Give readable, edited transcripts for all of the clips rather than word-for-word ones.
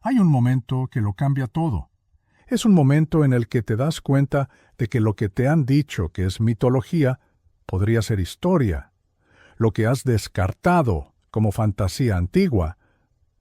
Hay un momento que lo cambia todo. Es un momento en el que te das cuenta de que lo que te han dicho que es mitología podría ser historia. Lo que has descartado como fantasía antigua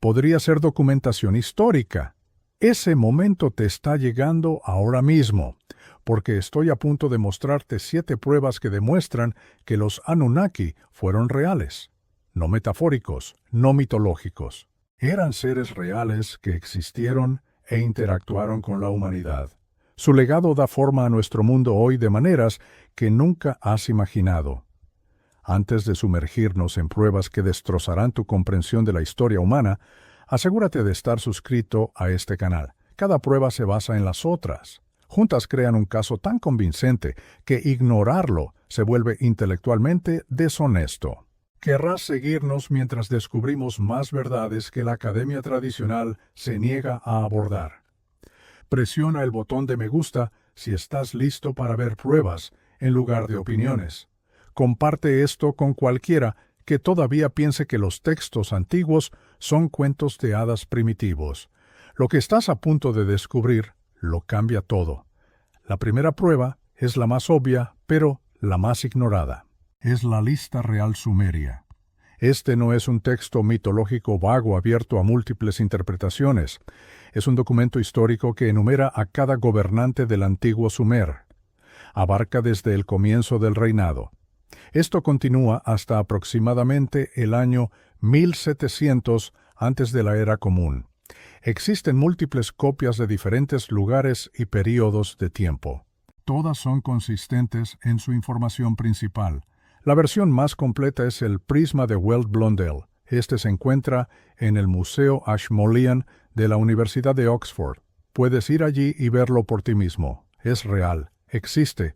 podría ser documentación histórica. Ese momento te está llegando ahora mismo, porque estoy a punto de mostrarte 7 pruebas que demuestran que los Anunnaki fueron reales, no metafóricos, no mitológicos. Eran seres reales que existieron e interactuaron con la humanidad. Su legado da forma a nuestro mundo hoy de maneras que nunca has imaginado. Antes de sumergirnos en pruebas que destrozarán tu comprensión de la historia humana, asegúrate de estar suscrito a este canal. Cada prueba se basa en las otras. Juntas crean un caso tan convincente que ignorarlo se vuelve intelectualmente deshonesto. Querrás seguirnos mientras descubrimos más verdades que la academia tradicional se niega a abordar. Presiona el botón de me gusta si estás listo para ver pruebas en lugar de opiniones. Comparte esto con cualquiera que todavía piense que los textos antiguos son cuentos de hadas primitivos. Lo que estás a punto de descubrir lo cambia todo. La primera prueba es la más obvia, pero la más ignorada. Es la lista real sumeria. Este no es un texto mitológico vago abierto a múltiples interpretaciones. Es un documento histórico que enumera a cada gobernante del antiguo Sumer. Abarca desde el comienzo del reinado. Esto continúa hasta aproximadamente el año 1700 antes de la Era Común. Existen múltiples copias de diferentes lugares y períodos de tiempo. Todas son consistentes en su información principal. La versión más completa es el Prisma de Weld Blondel. Este se encuentra en el Museo Ashmolean de la Universidad de Oxford. Puedes ir allí y verlo por ti mismo. Es real, existe,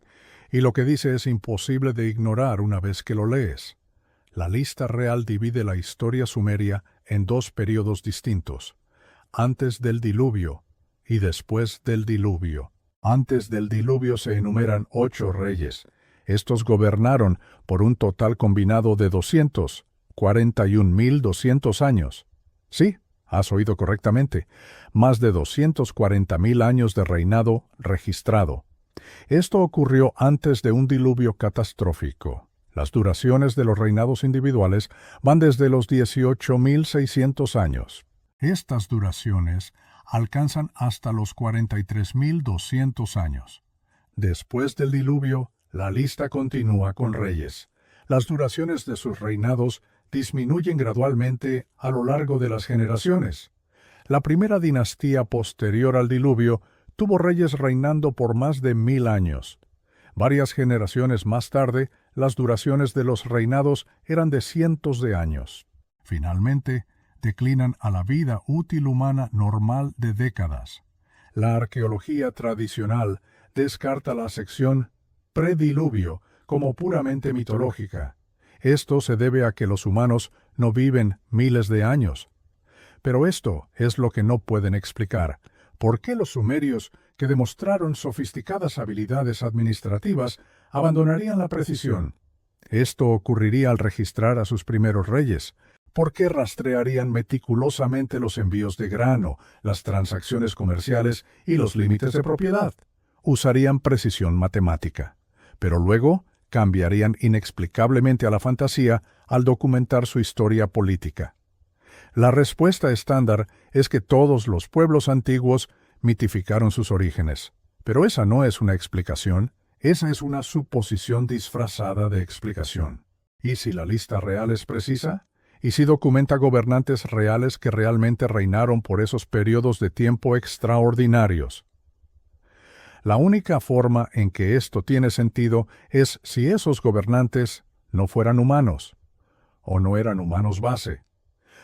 y lo que dice es imposible de ignorar una vez que lo lees. La lista real divide la historia sumeria en 2 períodos distintos: antes del diluvio y después del diluvio. Antes del diluvio se enumeran 8 reyes. Estos gobernaron por un total combinado de 241.200 años. Sí, has oído correctamente, más de 240.000 años de reinado registrado. Esto ocurrió antes de un diluvio catastrófico. Las duraciones de los reinados individuales van desde los 18.600 años. Estas duraciones alcanzan hasta los 43.200 años. Después del diluvio, la lista continúa con reyes. Las duraciones de sus reinados disminuyen gradualmente a lo largo de las generaciones. La primera dinastía posterior al diluvio tuvo reyes reinando por más de 1000 años. Varias generaciones más tarde, las duraciones de los reinados eran de cientos de años. Finalmente, declinan a la vida útil humana normal de décadas. La arqueología tradicional descarta la sección prediluvio como puramente mitológica. Esto se debe a que los humanos no viven miles de años. Pero esto es lo que no pueden explicar. ¿Por qué los sumerios, que demostraron sofisticadas habilidades administrativas, abandonarían la precisión? Esto ocurriría al registrar a sus primeros reyes. ¿Por qué rastrearían meticulosamente los envíos de grano, las transacciones comerciales y los límites de propiedad? Usarían precisión matemática, pero luego cambiarían inexplicablemente a la fantasía al documentar su historia política. La respuesta estándar es que todos los pueblos antiguos mitificaron sus orígenes. Pero esa no es una explicación, esa es una suposición disfrazada de explicación. ¿Y si la lista real es precisa? ¿Y si documenta gobernantes reales que realmente reinaron por esos periodos de tiempo extraordinarios? La única forma en que esto tiene sentido es si esos gobernantes no fueran humanos, o no eran humanos base.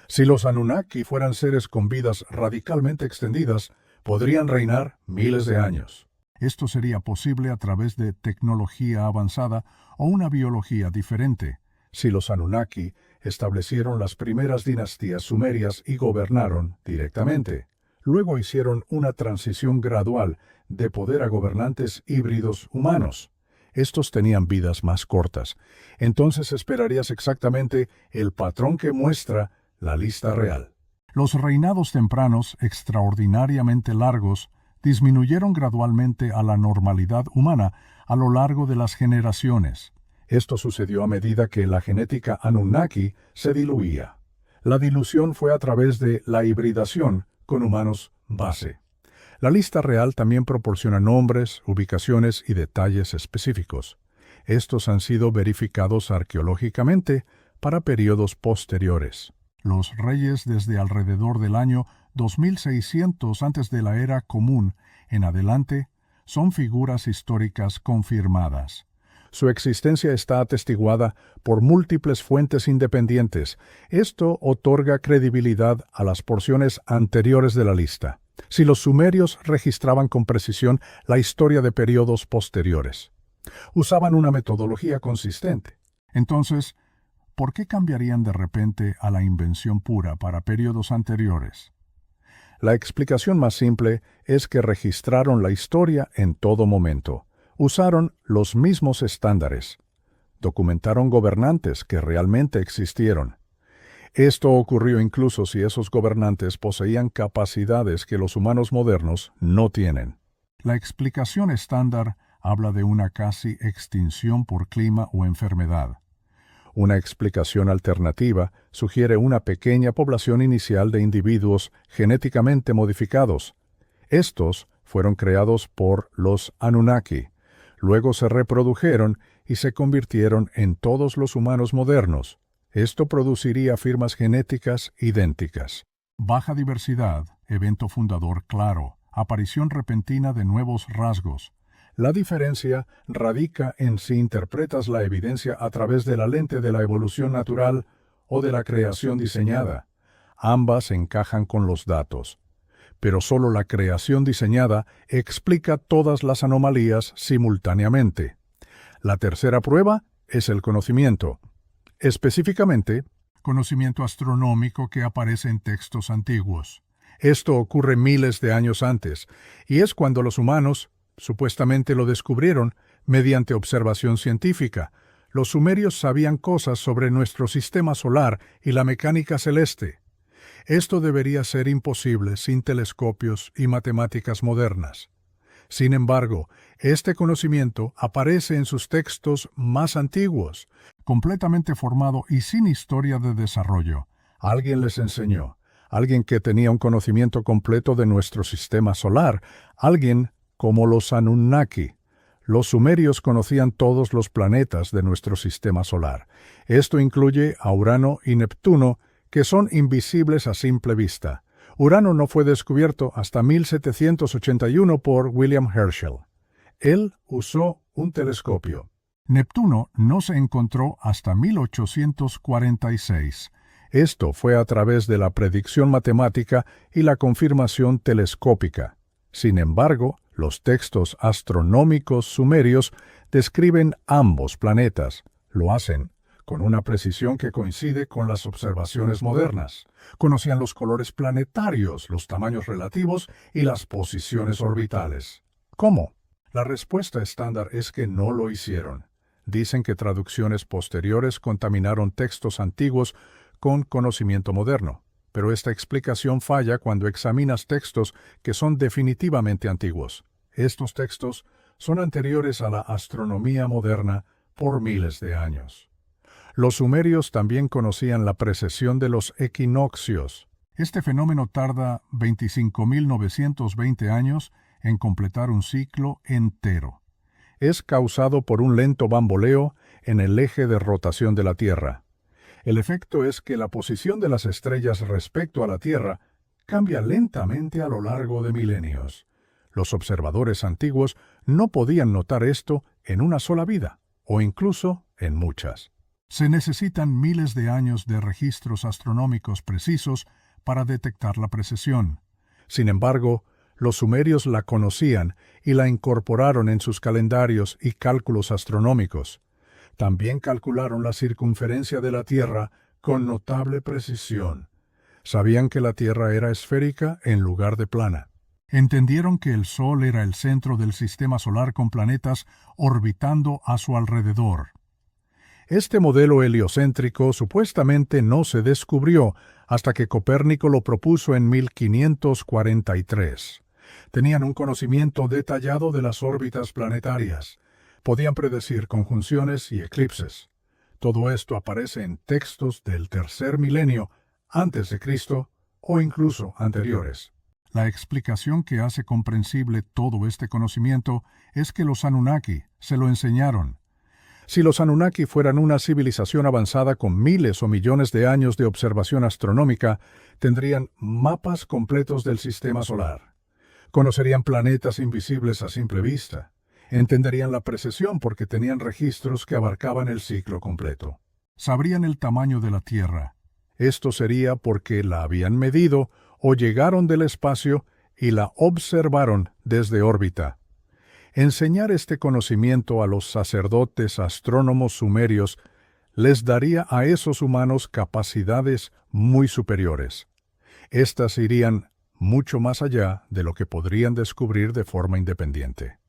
Si los Anunnaki fueran seres con vidas radicalmente extendidas, podrían reinar miles de años. Esto sería posible a través de tecnología avanzada o una biología diferente. Si los Anunnaki establecieron las primeras dinastías sumerias y gobernaron directamente, luego hicieron una transición gradual de poder a gobernantes híbridos humanos. Estos tenían vidas más cortas. Entonces esperarías exactamente el patrón que muestra la lista real. Los reinados tempranos, extraordinariamente largos, disminuyeron gradualmente a la normalidad humana a lo largo de las generaciones. Esto sucedió a medida que la genética Anunnaki se diluía. La dilución fue a través de la hibridación con humanos base. La lista real también proporciona nombres, ubicaciones y detalles específicos. Estos han sido verificados arqueológicamente para periodos posteriores. Los reyes desde alrededor del año 2600 antes de la era común en adelante son figuras históricas confirmadas. Su existencia está atestiguada por múltiples fuentes independientes. Esto otorga credibilidad a las porciones anteriores de la lista. Si los sumerios registraban con precisión la historia de periodos posteriores, usaban una metodología consistente. Entonces, ¿por qué cambiarían de repente a la invención pura para periodos anteriores? La explicación más simple es que registraron la historia en todo momento. Usaron los mismos estándares. Documentaron gobernantes que realmente existieron. Esto ocurrió incluso si esos gobernantes poseían capacidades que los humanos modernos no tienen. La explicación estándar habla de una casi extinción por clima o enfermedad. Una explicación alternativa sugiere una pequeña población inicial de individuos genéticamente modificados. Estos fueron creados por los Anunnaki. Luego se reprodujeron y se convirtieron en todos los humanos modernos. Esto produciría firmas genéticas idénticas. Baja diversidad, evento fundador claro, aparición repentina de nuevos rasgos. La diferencia radica en si interpretas la evidencia a través de la lente de la evolución natural o de la creación diseñada. Ambas encajan con los datos. Pero solo la creación diseñada explica todas las anomalías simultáneamente. La tercera prueba es el conocimiento. Específicamente, conocimiento astronómico que aparece en textos antiguos. Esto ocurre miles de años antes, y es cuando los humanos supuestamente lo descubrieron mediante observación científica. Los sumerios sabían cosas sobre nuestro sistema solar y la mecánica celeste. Esto debería ser imposible sin telescopios y matemáticas modernas. Sin embargo, este conocimiento aparece en sus textos más antiguos, completamente formado y sin historia de desarrollo. Alguien les enseñó, alguien que tenía un conocimiento completo de nuestro sistema solar, alguien como los Anunnaki. Los sumerios conocían todos los planetas de nuestro sistema solar. Esto incluye a Urano y Neptuno, que son invisibles a simple vista. Urano no fue descubierto hasta 1781 por William Herschel. Él usó un telescopio. Neptuno no se encontró hasta 1846. Esto fue a través de la predicción matemática y la confirmación telescópica. Sin embargo, los textos astronómicos sumerios describen ambos planetas. Lo hacen con una precisión que coincide con las observaciones modernas. Conocían los colores planetarios, los tamaños relativos y las posiciones orbitales. ¿Cómo? La respuesta estándar es que no lo hicieron. Dicen que traducciones posteriores contaminaron textos antiguos con conocimiento moderno. Pero esta explicación falla cuando examinas textos que son definitivamente antiguos. Estos textos son anteriores a la astronomía moderna por miles de años. Los sumerios también conocían la precesión de los equinoccios. Este fenómeno tarda 25.920 años en completar un ciclo entero. Es causado por un lento bamboleo en el eje de rotación de la Tierra. El efecto es que la posición de las estrellas respecto a la Tierra cambia lentamente a lo largo de milenios. Los observadores antiguos no podían notar esto en una sola vida, o incluso en muchas. Se necesitan miles de años de registros astronómicos precisos para detectar la precesión. Sin embargo, los sumerios la conocían y la incorporaron en sus calendarios y cálculos astronómicos. También calcularon la circunferencia de la Tierra con notable precisión. Sabían que la Tierra era esférica en lugar de plana. Entendieron que el Sol era el centro del sistema solar con planetas orbitando a su alrededor. Este modelo heliocéntrico supuestamente no se descubrió hasta que Copérnico lo propuso en 1543. Tenían un conocimiento detallado de las órbitas planetarias. Podían predecir conjunciones y eclipses. Todo esto aparece en textos del tercer milenio antes de Cristo o incluso anteriores. La explicación que hace comprensible todo este conocimiento es que los Anunnaki se lo enseñaron. Si los Anunnaki fueran una civilización avanzada con miles o millones de años de observación astronómica, tendrían mapas completos del sistema solar. Conocerían planetas invisibles a simple vista. Entenderían la precesión porque tenían registros que abarcaban el ciclo completo. Sabrían el tamaño de la Tierra. Esto sería porque la habían medido o llegaron del espacio y la observaron desde órbita. Enseñar este conocimiento a los sacerdotes astrónomos sumerios les daría a esos humanos capacidades muy superiores. Estas irían mucho más allá de lo que podrían descubrir de forma independiente.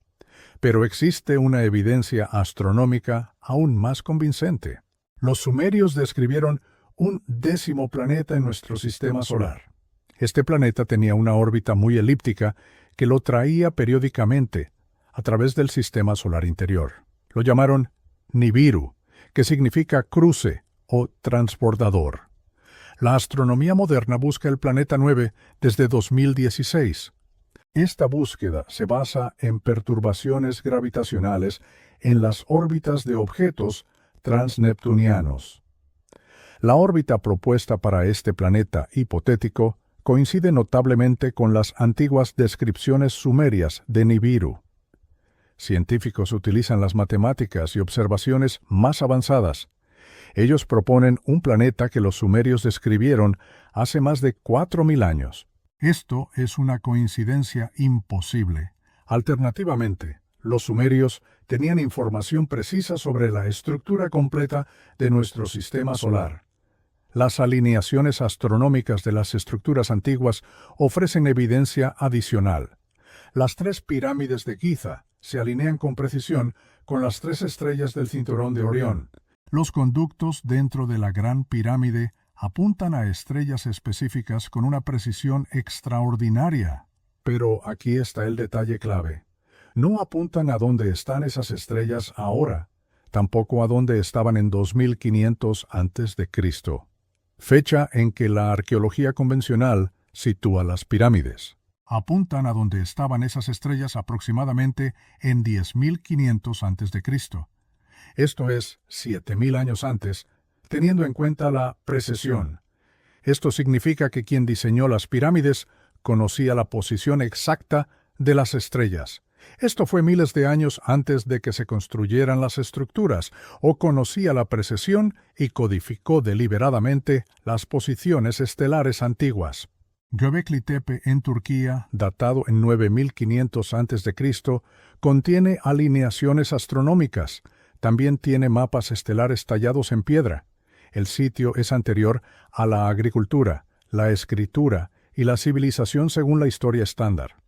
Pero existe una evidencia astronómica aún más convincente. Los sumerios describieron un 10º planeta en nuestro sistema solar. Este planeta tenía una órbita muy elíptica que lo traía periódicamente a través del sistema solar interior. Lo llamaron Nibiru, que significa cruce o transbordador. La astronomía moderna busca el planeta 9 desde 2016. Esta búsqueda se basa en perturbaciones gravitacionales en las órbitas de objetos transneptunianos. La órbita propuesta para este planeta hipotético coincide notablemente con las antiguas descripciones sumerias de Nibiru. Científicos utilizan las matemáticas y observaciones más avanzadas. Ellos proponen un planeta que los sumerios describieron hace más de 4.000 años. Esto es una coincidencia imposible. Alternativamente, los sumerios tenían información precisa sobre la estructura completa de nuestro sistema solar. Las alineaciones astronómicas de las estructuras antiguas ofrecen evidencia adicional. Las 3 pirámides de Giza se alinean con precisión con las 3 estrellas del cinturón de Orión. Los conductos dentro de la Gran Pirámide apuntan a estrellas específicas con una precisión extraordinaria. Pero aquí está el detalle clave. No apuntan a dónde están esas estrellas ahora, tampoco a dónde estaban en 2500 a.C., fecha en que la arqueología convencional sitúa las pirámides. Apuntan a donde estaban esas estrellas aproximadamente en 10.500 a.C. Esto es 7.000 años antes, teniendo en cuenta la precesión. Esto significa que quien diseñó las pirámides conocía la posición exacta de las estrellas. Esto fue miles de años antes de que se construyeran las estructuras, o conocía la precesión y codificó deliberadamente las posiciones estelares antiguas. Göbekli Tepe en Turquía, datado en 9500 a.C., contiene alineaciones astronómicas. También tiene mapas estelares tallados en piedra. El sitio es anterior a la agricultura, la escritura y la civilización según la historia estándar.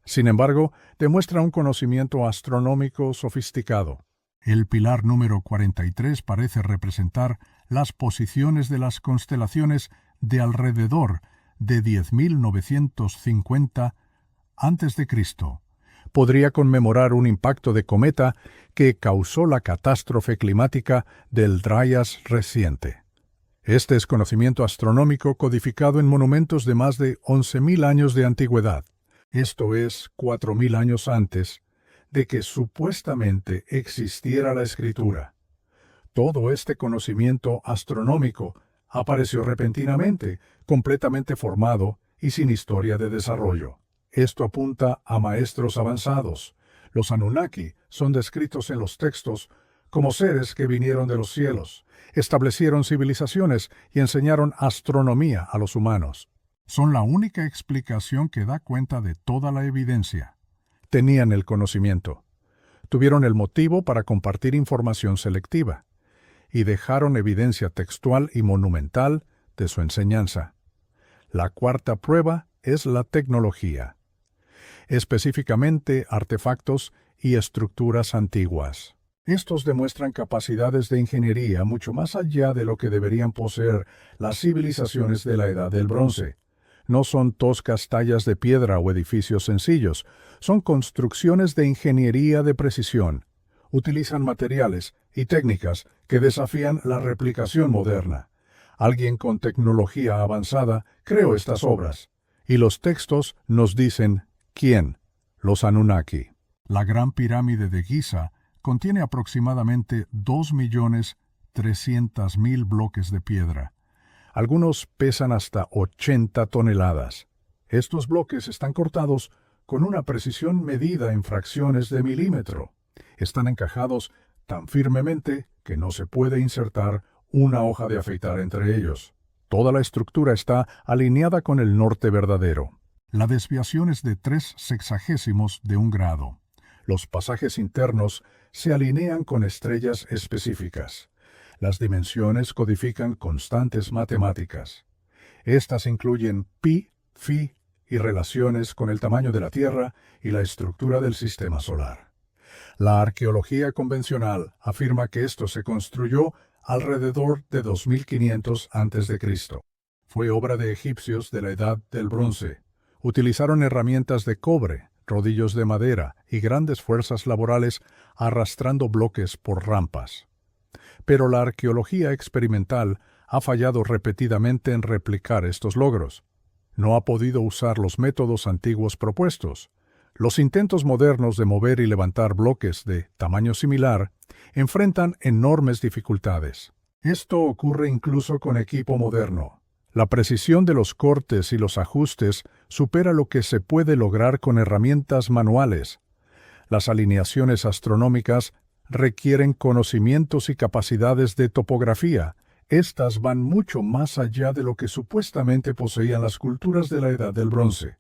Sin embargo, demuestra un conocimiento astronómico sofisticado. El pilar número 43 parece representar las posiciones de las constelaciones de alrededor de 10.950 a.C. Podría conmemorar un impacto de cometa que causó la catástrofe climática del Dryas reciente. Este es conocimiento astronómico codificado en monumentos de más de 11.000 años de antigüedad. Esto es 4.000 años antes de que supuestamente existiera la escritura. Todo este conocimiento astronómico apareció repentinamente, completamente formado y sin historia de desarrollo. Esto apunta a maestros avanzados. Los Anunnaki son descritos en los textos como seres que vinieron de los cielos, establecieron civilizaciones y enseñaron astronomía a los humanos. Son la única explicación que da cuenta de toda la evidencia. Tenían el conocimiento. Tuvieron el motivo para compartir información selectiva. Y dejaron evidencia textual y monumental de su enseñanza. La cuarta prueba es la tecnología. Específicamente artefactos y estructuras antiguas. Estos demuestran capacidades de ingeniería mucho más allá de lo que deberían poseer las civilizaciones de la Edad del Bronce. No son toscas tallas de piedra o edificios sencillos, son construcciones de ingeniería de precisión. Utilizan materiales y técnicas que desafían la replicación moderna. Alguien con tecnología avanzada creó estas obras. Y los textos nos dicen ¿quién? Los Anunnaki. La Gran Pirámide de Giza contiene aproximadamente 2.300.000 bloques de piedra. Algunos pesan hasta 80 toneladas. Estos bloques están cortados con una precisión medida en fracciones de milímetro. Están encajados tan firmemente que no se puede insertar una hoja de afeitar entre ellos. Toda la estructura está alineada con el norte verdadero. La desviación es de 3/60 de un grado. Los pasajes internos se alinean con estrellas específicas. Las dimensiones codifican constantes matemáticas. Estas incluyen pi, phi y relaciones con el tamaño de la Tierra y la estructura del sistema solar. La arqueología convencional afirma que esto se construyó alrededor de 2500 a.C. Fue obra de egipcios de la Edad del Bronce. Utilizaron herramientas de cobre, rodillos de madera y grandes fuerzas laborales arrastrando bloques por rampas. Pero la arqueología experimental ha fallado repetidamente en replicar estos logros. No ha podido usar los métodos antiguos propuestos. Los intentos modernos de mover y levantar bloques de tamaño similar enfrentan enormes dificultades. Esto ocurre incluso con equipo moderno. La precisión de los cortes y los ajustes supera lo que se puede lograr con herramientas manuales. Las alineaciones astronómicas requieren conocimientos y capacidades de topografía. Estas van mucho más allá de lo que supuestamente poseían las culturas de la Edad del Bronce.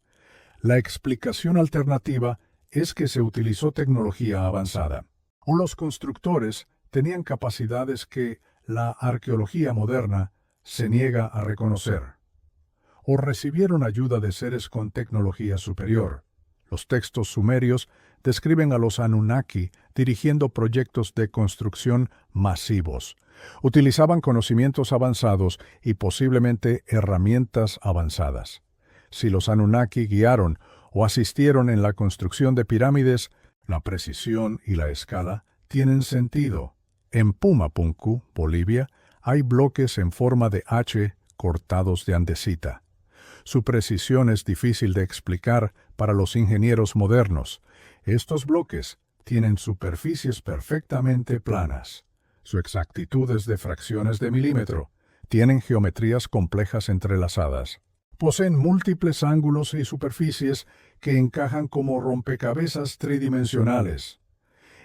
La explicación alternativa es que se utilizó tecnología avanzada, o los constructores tenían capacidades que la arqueología moderna se niega a reconocer, o recibieron ayuda de seres con tecnología superior. Los textos sumerios describen a los Anunnaki dirigiendo proyectos de construcción masivos. Utilizaban conocimientos avanzados y posiblemente herramientas avanzadas. Si los Anunnaki guiaron o asistieron en la construcción de pirámides, la precisión y la escala tienen sentido. En Pumapunku, Bolivia, hay bloques en forma de H cortados de andesita. Su precisión es difícil de explicar para los ingenieros modernos. Estos bloques tienen superficies perfectamente planas. Su exactitud es de fracciones de milímetro. Tienen geometrías complejas entrelazadas. Poseen múltiples ángulos y superficies que encajan como rompecabezas tridimensionales.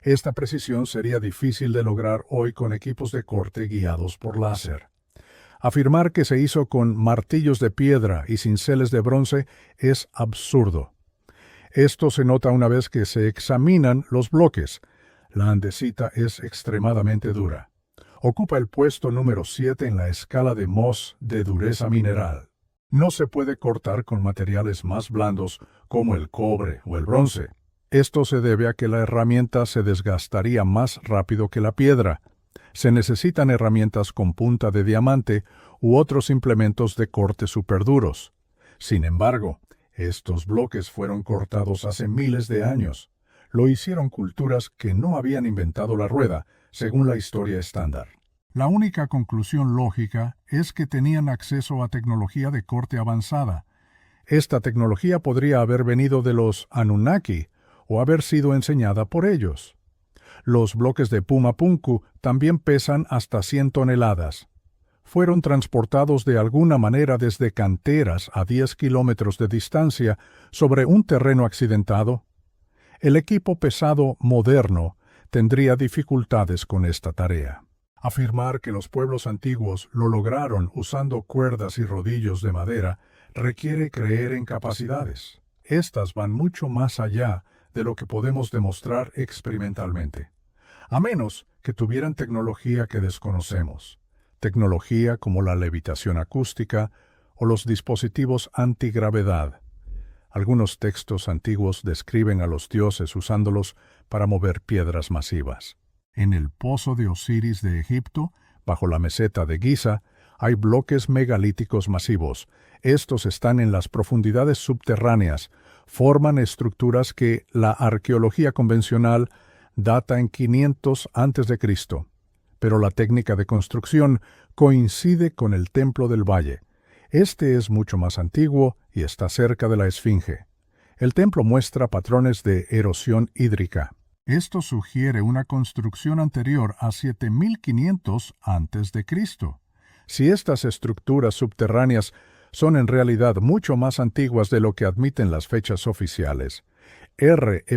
Esta precisión sería difícil de lograr hoy con equipos de corte guiados por láser. Afirmar que se hizo con martillos de piedra y cinceles de bronce es absurdo. Esto se nota una vez que se examinan los bloques. La andesita es extremadamente dura. Ocupa el puesto número 7 en la escala de Mohs de dureza mineral. No se puede cortar con materiales más blandos como el cobre o el bronce. Esto se debe a que la herramienta se desgastaría más rápido que la piedra. Se necesitan herramientas con punta de diamante u otros implementos de corte superduros. Sin embargo, estos bloques fueron cortados hace miles de años. Lo hicieron culturas que no habían inventado la rueda, según la historia estándar. La única conclusión lógica es que tenían acceso a tecnología de corte avanzada. Esta tecnología podría haber venido de los Anunnaki o haber sido enseñada por ellos. Los bloques de Pumapunku también pesan hasta 100 toneladas. Fueron transportados de alguna manera desde canteras a 10 kilómetros de distancia sobre un terreno accidentado. El equipo pesado moderno tendría dificultades con esta tarea. Afirmar que los pueblos antiguos lo lograron usando cuerdas y rodillos de madera requiere creer en capacidades. Estas van mucho más allá de lo que podemos demostrar experimentalmente, a menos que tuvieran tecnología que desconocemos, tecnología como la levitación acústica o los dispositivos antigravedad. Algunos textos antiguos describen a los dioses usándolos para mover piedras masivas. En el pozo de Osiris de Egipto, bajo la meseta de Giza, hay bloques megalíticos masivos. Estos están en las profundidades subterráneas, forman estructuras que la arqueología convencional data en 500 a.C., pero la técnica de construcción coincide con el Templo del Valle. Este es mucho más antiguo y está cerca de la Esfinge. El templo muestra patrones de erosión hídrica. Esto sugiere una construcción anterior a 7500 a.C. Si estas estructuras subterráneas son en realidad mucho más antiguas de lo que admiten las fechas oficiales,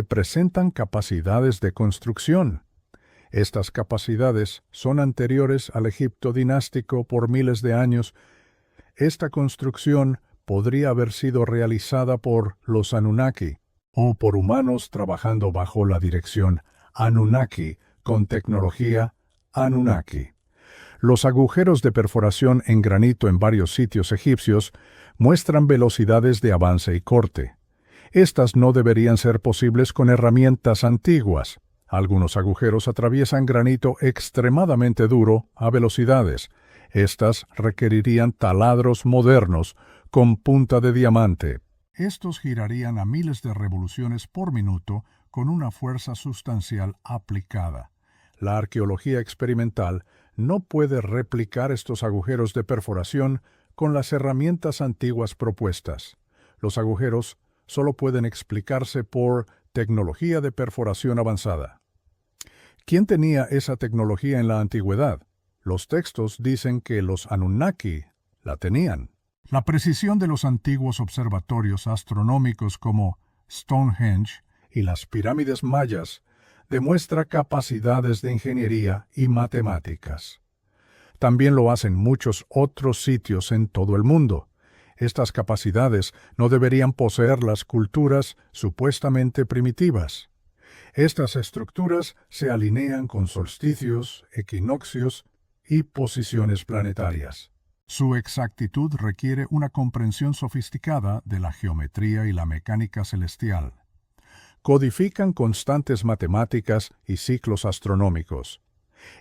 presentan capacidades de construcción. Estas capacidades son anteriores al Egipto dinástico por miles de años. Esta construcción podría haber sido realizada por los Anunnaki o por humanos trabajando bajo la dirección Anunnaki con tecnología Anunnaki. Los agujeros de perforación en granito en varios sitios egipcios muestran velocidades de avance y corte. Estas no deberían ser posibles con herramientas antiguas. Algunos agujeros atraviesan granito extremadamente duro a velocidades. Estas requerirían taladros modernos con punta de diamante. Estos girarían a miles de revoluciones por minuto con una fuerza sustancial aplicada. La arqueología experimental no puede replicar estos agujeros de perforación con las herramientas antiguas propuestas. Los agujeros solo pueden explicarse por tecnología de perforación avanzada. ¿Quién tenía esa tecnología en la antigüedad? Los textos dicen que los Anunnaki la tenían. La precisión de los antiguos observatorios astronómicos como Stonehenge y las pirámides mayas demuestra capacidades de ingeniería y matemáticas. También lo hacen muchos otros sitios en todo el mundo. Estas capacidades no deberían poseer las culturas supuestamente primitivas. Estas estructuras se alinean con solsticios, equinoccios y posiciones planetarias. Su exactitud requiere una comprensión sofisticada de la geometría y la mecánica celestial. Codifican constantes matemáticas y ciclos astronómicos.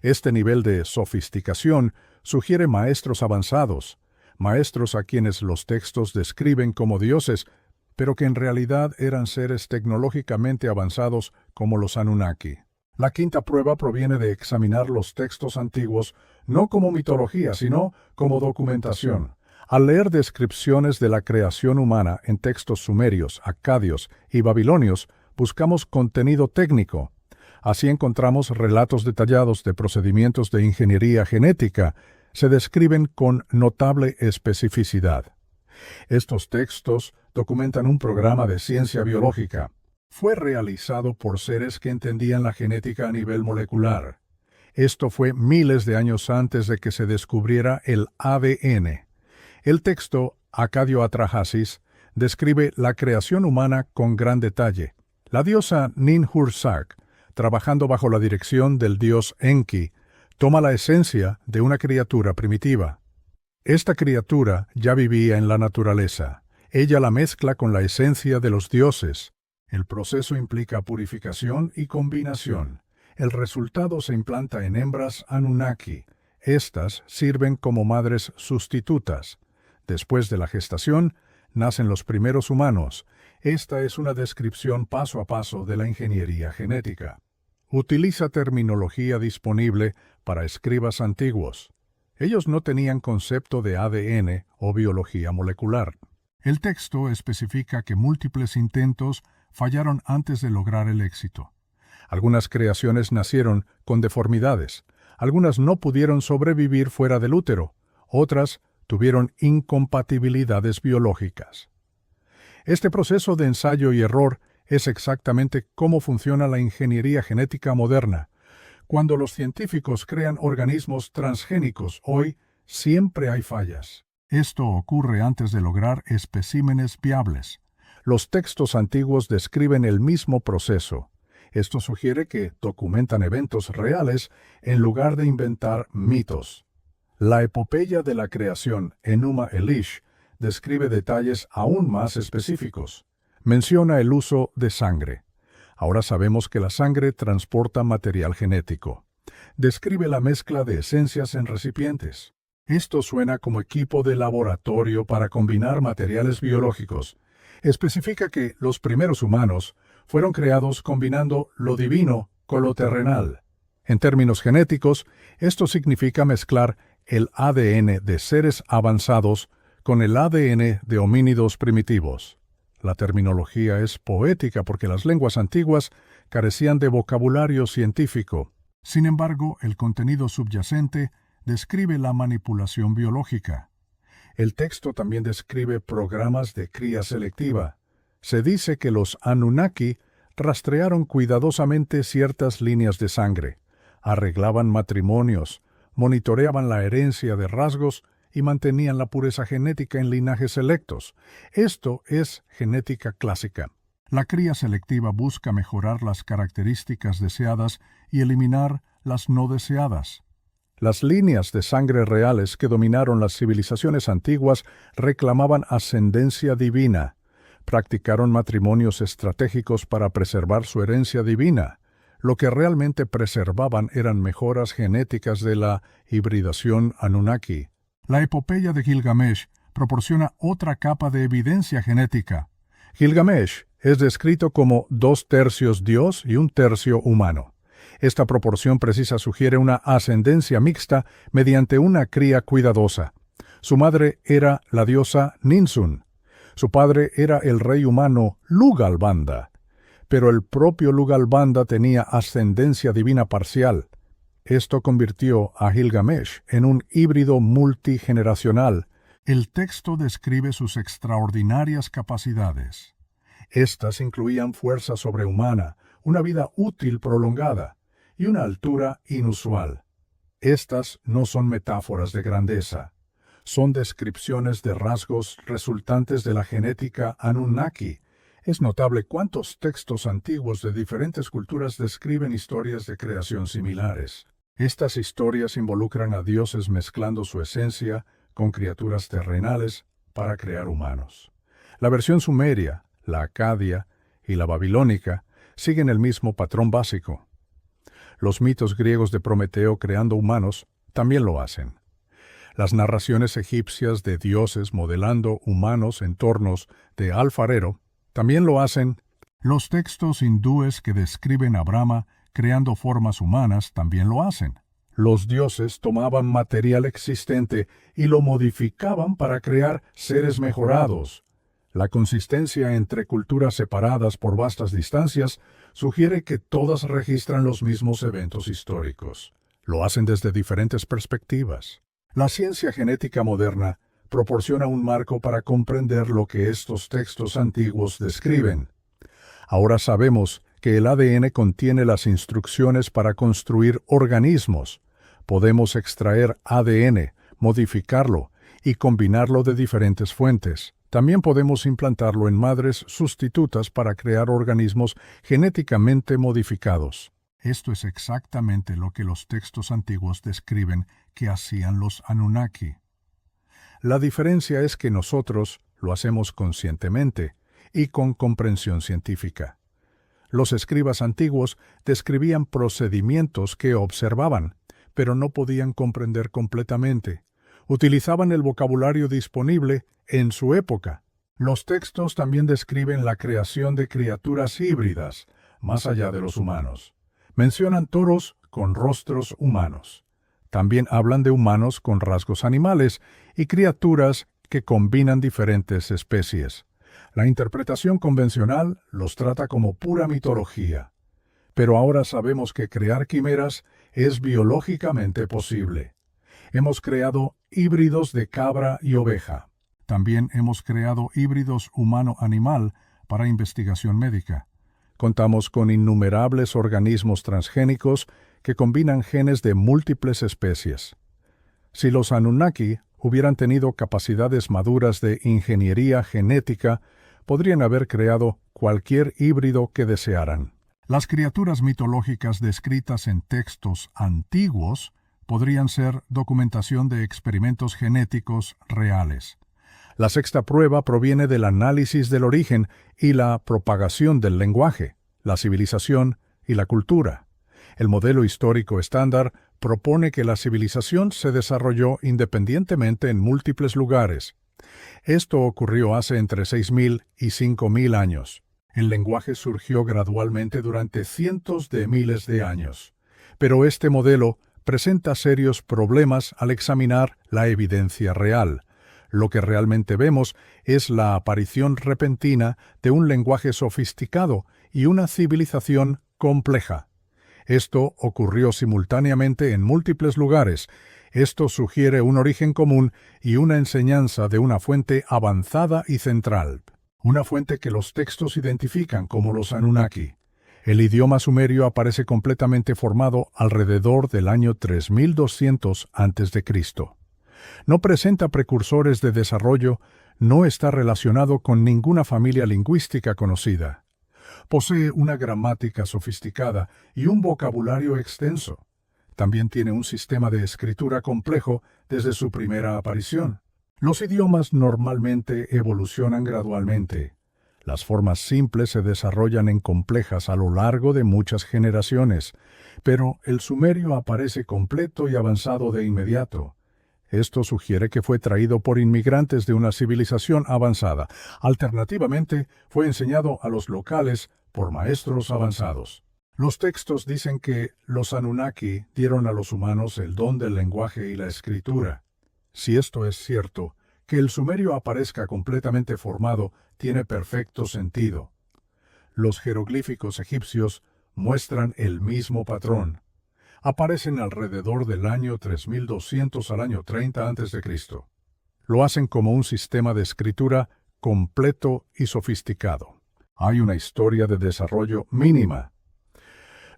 Este nivel de sofisticación sugiere maestros avanzados, maestros a quienes los textos describen como dioses, pero que en realidad eran seres tecnológicamente avanzados como los Anunnaki. La quinta prueba proviene de examinar los textos antiguos no como mitología, sino como documentación. Al leer descripciones de la creación humana en textos sumerios, acadios y babilonios, buscamos contenido técnico. Así encontramos relatos detallados de procedimientos de ingeniería genética. Se describen con notable especificidad. Estos textos documentan un programa de ciencia biológica. Fue realizado por seres que entendían la genética a nivel molecular. Esto fue miles de años antes de que se descubriera el ADN. El texto Acadio Atrahasis describe la creación humana con gran detalle. La diosa Ninhursag, trabajando bajo la dirección del dios Enki, toma la esencia de una criatura primitiva. Esta criatura ya vivía en la naturaleza. Ella la mezcla con la esencia de los dioses. El proceso implica purificación y combinación. El resultado se implanta en hembras Anunnaki. Estas sirven como madres sustitutas. Después de la gestación, nacen los primeros humanos. Esta es una descripción paso a paso de la ingeniería genética. Utiliza terminología disponible para escribas antiguos. Ellos no tenían concepto de ADN o biología molecular. El texto especifica que múltiples intentos fallaron antes de lograr el éxito. Algunas creaciones nacieron con deformidades. Algunas no pudieron sobrevivir fuera del útero. Otras tuvieron incompatibilidades biológicas. Este proceso de ensayo y error es exactamente cómo funciona la ingeniería genética moderna. Cuando los científicos crean organismos transgénicos hoy, siempre hay fallas. Esto ocurre antes de lograr especímenes viables. Los textos antiguos describen el mismo proceso. Esto sugiere que documentan eventos reales en lugar de inventar mitos. La epopeya de la creación, Enuma Elish, describe detalles aún más específicos. Menciona el uso de sangre. Ahora sabemos que la sangre transporta material genético. Describe la mezcla de esencias en recipientes. Esto suena como equipo de laboratorio para combinar materiales biológicos. Especifica que los primeros humanos fueron creados combinando lo divino con lo terrenal. En términos genéticos, esto significa mezclar el ADN de seres avanzados con el ADN de homínidos primitivos. La terminología es poética porque las lenguas antiguas carecían de vocabulario científico. Sin embargo, el contenido subyacente describe la manipulación biológica. El texto también describe programas de cría selectiva. Se dice que los Anunnaki rastrearon cuidadosamente ciertas líneas de sangre, arreglaban matrimonios, monitoreaban la herencia de rasgos y mantenían la pureza genética en linajes selectos. Esto es genética clásica. La cría selectiva busca mejorar las características deseadas y eliminar las no deseadas. Las líneas de sangre reales que dominaron las civilizaciones antiguas reclamaban ascendencia divina. Practicaron matrimonios estratégicos para preservar su herencia divina. Lo que realmente preservaban eran mejoras genéticas de la hibridación Anunnaki. La epopeya de Gilgamesh proporciona otra capa de evidencia genética. Gilgamesh es descrito como 2/3 Dios y 1/3 humano. Esta proporción precisa sugiere una ascendencia mixta mediante una cría cuidadosa. Su madre era la diosa Ninsun. Su padre era el rey humano Lugalbanda. Pero el propio Lugalbanda tenía ascendencia divina parcial. Esto convirtió a Gilgamesh en un híbrido multigeneracional. El texto describe sus extraordinarias capacidades. Estas incluían fuerza sobrehumana, una vida útil prolongada y una altura inusual. Estas no son metáforas de grandeza. Son descripciones de rasgos resultantes de la genética Anunnaki. Es notable cuántos textos antiguos de diferentes culturas describen historias de creación similares. Estas historias involucran a dioses mezclando su esencia con criaturas terrenales para crear humanos. La versión sumeria, la acadia y la babilónica siguen el mismo patrón básico. Los mitos griegos de Prometeo creando humanos también lo hacen. Las narraciones egipcias de dioses modelando humanos en tornos de alfarero también lo hacen. Los textos hindúes que describen a Brahma creando formas humanas también lo hacen. Los dioses tomaban material existente y lo modificaban para crear seres mejorados. La consistencia entre culturas separadas por vastas distancias sugiere que todas registran los mismos eventos históricos. Lo hacen desde diferentes perspectivas. La ciencia genética moderna proporciona un marco para comprender lo que estos textos antiguos describen. Ahora sabemos que el ADN contiene las instrucciones para construir organismos. Podemos extraer ADN, modificarlo y combinarlo de diferentes fuentes. También podemos implantarlo en madres sustitutas para crear organismos genéticamente modificados. Esto es exactamente lo que los textos antiguos describen que hacían los Anunnaki. La diferencia es que nosotros lo hacemos conscientemente y con comprensión científica. Los escribas antiguos describían procedimientos que observaban, pero no podían comprender completamente. Utilizaban el vocabulario disponible en su época. Los textos también describen la creación de criaturas híbridas, más allá de los humanos. Mencionan toros con rostros humanos. También hablan de humanos con rasgos animales y criaturas que combinan diferentes especies. La interpretación convencional los trata como pura mitología. Pero ahora sabemos que crear quimeras es biológicamente posible. Hemos creado híbridos de cabra y oveja. También hemos creado híbridos humano-animal para investigación médica. Contamos con innumerables organismos transgénicos que combinan genes de múltiples especies. Si los Anunnaki hubieran tenido capacidades maduras de ingeniería genética, podrían haber creado cualquier híbrido que desearan. Las criaturas mitológicas descritas en textos antiguos podrían ser documentación de experimentos genéticos reales. La sexta prueba proviene del análisis del origen y la propagación del lenguaje. la civilización y la cultura. El modelo histórico estándar propone que la civilización se desarrolló independientemente en múltiples lugares. Esto ocurrió hace entre 6.000 y 5.000 años. El lenguaje surgió gradualmente durante cientos de miles de años. Pero este modelo presenta serios problemas al examinar la evidencia real. Lo que realmente vemos es la aparición repentina de un lenguaje sofisticado y una civilización compleja. Esto ocurrió simultáneamente en múltiples lugares. Esto sugiere un origen común y una enseñanza de una fuente avanzada y central. Una fuente que los textos identifican como los Anunnaki. El idioma sumerio aparece completamente formado alrededor del año 3200 a.C. No presenta precursores de desarrollo, no está relacionado con ninguna familia lingüística conocida. Posee una gramática sofisticada y un vocabulario extenso. También tiene un sistema de escritura complejo desde su primera aparición. Los idiomas normalmente evolucionan gradualmente. Las formas simples se desarrollan en complejas a lo largo de muchas generaciones, pero el sumerio aparece completo y avanzado de inmediato. Esto sugiere que fue traído por inmigrantes de una civilización avanzada. Alternativamente, fue enseñado a los locales por maestros avanzados. Los textos dicen que los Anunnaki dieron a los humanos el don del lenguaje y la escritura. Si esto es cierto, que el sumerio aparezca completamente formado tiene perfecto sentido. Los jeroglíficos egipcios muestran el mismo patrón. Aparecen alrededor del año 3200 al año 30 a.C. Lo hacen como un sistema de escritura completo y sofisticado. Hay una historia de desarrollo mínima.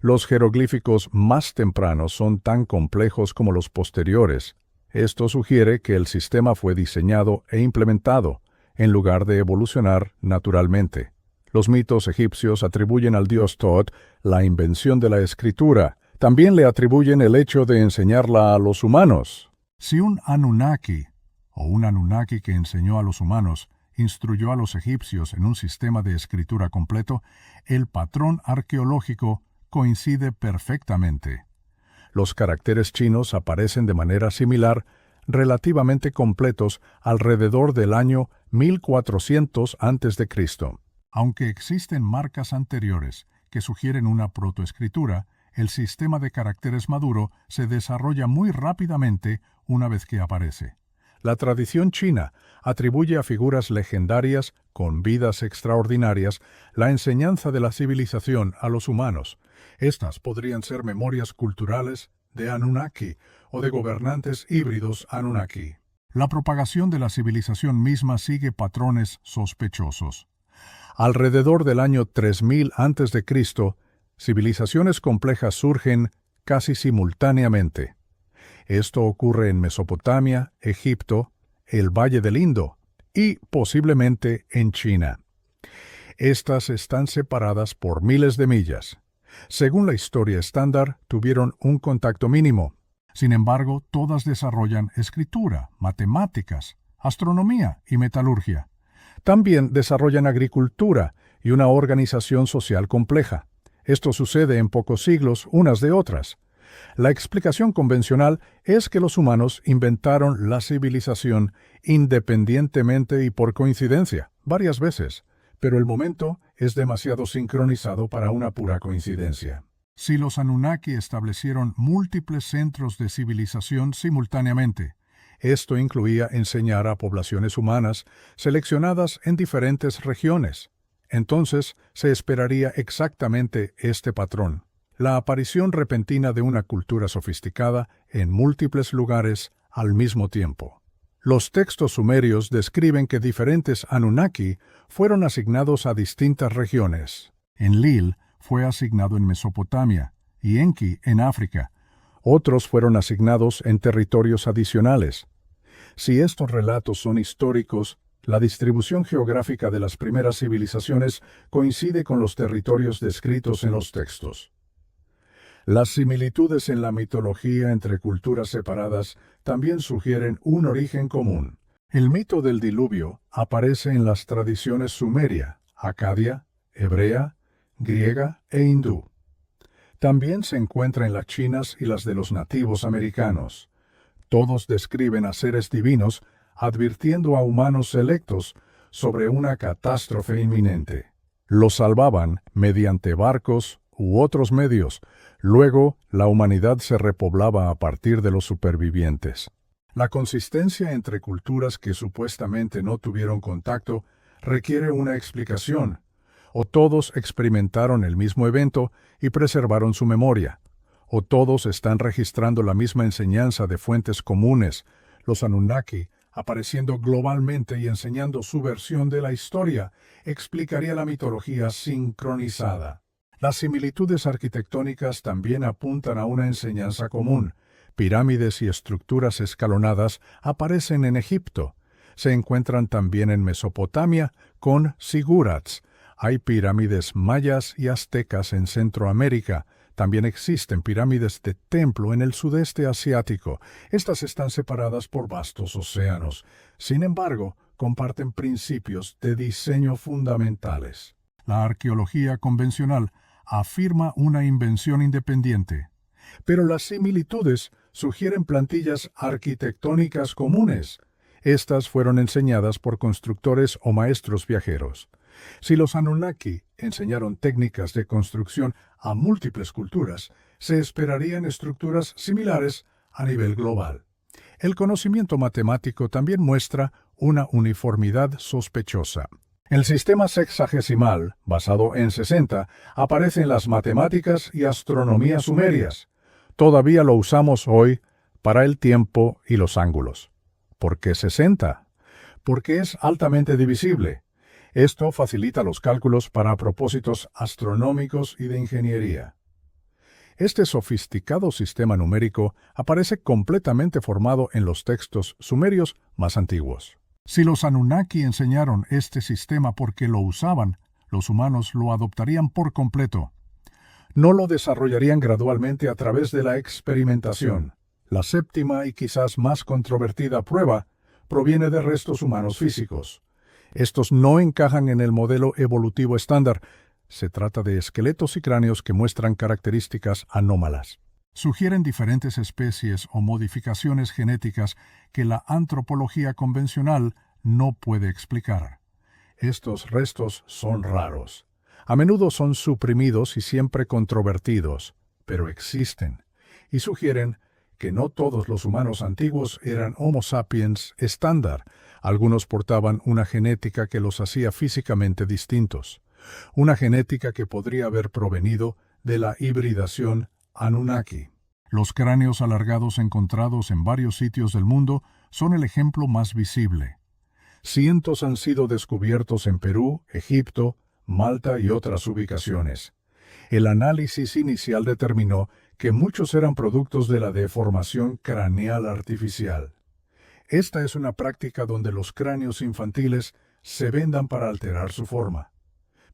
Los jeroglíficos más tempranos son tan complejos como los posteriores. Esto sugiere que el sistema fue diseñado e implementado, en lugar de evolucionar naturalmente. Los mitos egipcios atribuyen al dios Thoth la invención de la escritura. También le atribuyen el hecho de enseñarla a los humanos. Si un Anunnaki, o un Anunnaki que enseñó a los humanos, instruyó a los egipcios en un sistema de escritura completo, el patrón arqueológico coincide perfectamente. Los caracteres chinos aparecen de manera similar, relativamente completos, alrededor del año 1400 a.C. Aunque existen marcas anteriores que sugieren una protoescritura, el sistema de caracteres maduro se desarrolla muy rápidamente una vez que aparece. La tradición china atribuye a figuras legendarias con vidas extraordinarias la enseñanza de la civilización a los humanos. Estas podrían ser memorias culturales de Anunnaki o de gobernantes híbridos Anunnaki. La propagación de la civilización misma sigue patrones sospechosos. Alrededor del año 3000 a.C., civilizaciones complejas surgen casi simultáneamente. Esto ocurre en Mesopotamia, Egipto, el Valle del Indo y posiblemente en China. Estas están separadas por miles de millas. Según la historia estándar, tuvieron un contacto mínimo. Sin embargo, todas desarrollan escritura, matemáticas, astronomía y metalurgia. También desarrollan agricultura y una organización social compleja. Esto sucede en pocos siglos unas de otras. La explicación convencional es que los humanos inventaron la civilización independientemente y por coincidencia, varias veces, pero el momento es demasiado sincronizado para una pura coincidencia. Si los Anunnaki establecieron múltiples centros de civilización simultáneamente, esto incluía enseñar a poblaciones humanas seleccionadas en diferentes regiones. Entonces se esperaría exactamente este patrón: la aparición repentina de una cultura sofisticada en múltiples lugares al mismo tiempo. Los textos sumerios describen que diferentes Anunnaki fueron asignados a distintas regiones. Enlil fue asignado en Mesopotamia y Enki en África. Otros fueron asignados en territorios adicionales. Si estos relatos son históricos, la distribución geográfica de las primeras civilizaciones coincide con los territorios descritos en los textos. Las similitudes en la mitología entre culturas separadas también sugieren un origen común. El mito del diluvio aparece en las tradiciones sumeria, acadia, hebrea, griega e hindú. También se encuentra en las chinas y las de los nativos americanos. Todos describen a seres divinos advirtiendo a humanos selectos sobre una catástrofe inminente. Los salvaban mediante barcos u otros medios. Luego, la humanidad se repoblaba a partir de los supervivientes. La consistencia entre culturas que supuestamente no tuvieron contacto requiere una explicación. O todos experimentaron el mismo evento y preservaron su memoria, o todos están registrando la misma enseñanza de fuentes comunes, los Anunnaki, apareciendo globalmente y enseñando su versión de la historia, explicaría la mitología sincronizada. Las similitudes arquitectónicas también apuntan a una enseñanza común. Pirámides y estructuras escalonadas aparecen en Egipto. Se encuentran también en Mesopotamia con zigurats. Hay pirámides mayas y aztecas en Centroamérica. También existen pirámides de templo en el sudeste asiático. Estas están separadas por vastos océanos. Sin embargo, comparten principios de diseño fundamentales. La arqueología convencional afirma una invención independiente, pero las similitudes sugieren plantillas arquitectónicas comunes. Estas fueron enseñadas por constructores o maestros viajeros. Si los Anunnaki enseñaron técnicas de construcción a múltiples culturas, se esperarían estructuras similares a nivel global. El conocimiento matemático también muestra una uniformidad sospechosa. El sistema sexagesimal, basado en 60, aparece en las matemáticas y astronomía sumerias. Todavía lo usamos hoy para el tiempo y los ángulos. ¿Por qué 60? Porque es altamente divisible. Esto facilita los cálculos para propósitos astronómicos y de ingeniería. Este sofisticado sistema numérico aparece completamente formado en los textos sumerios más antiguos. Si los Anunnaki enseñaron este sistema porque lo usaban, los humanos lo adoptarían por completo. No lo desarrollarían gradualmente a través de la experimentación. La séptima y quizás más controvertida prueba proviene de restos humanos físicos. Estos no encajan en el modelo evolutivo estándar. Se trata de esqueletos y cráneos que muestran características anómalas. Sugieren diferentes especies o modificaciones genéticas que la antropología convencional no puede explicar. Estos restos son raros. A menudo son suprimidos y siempre controvertidos, pero existen, y sugieren que no todos los humanos antiguos eran Homo sapiens estándar. Algunos portaban una genética que los hacía físicamente distintos, una genética que podría haber provenido de la hibridación Anunnaki. Los cráneos alargados encontrados en varios sitios del mundo son el ejemplo más visible. Cientos han sido descubiertos en Perú, Egipto, Malta y otras ubicaciones. El análisis inicial determinó que muchos eran productos de la deformación craneal artificial. Esta es una práctica donde los cráneos infantiles se vendan para alterar su forma.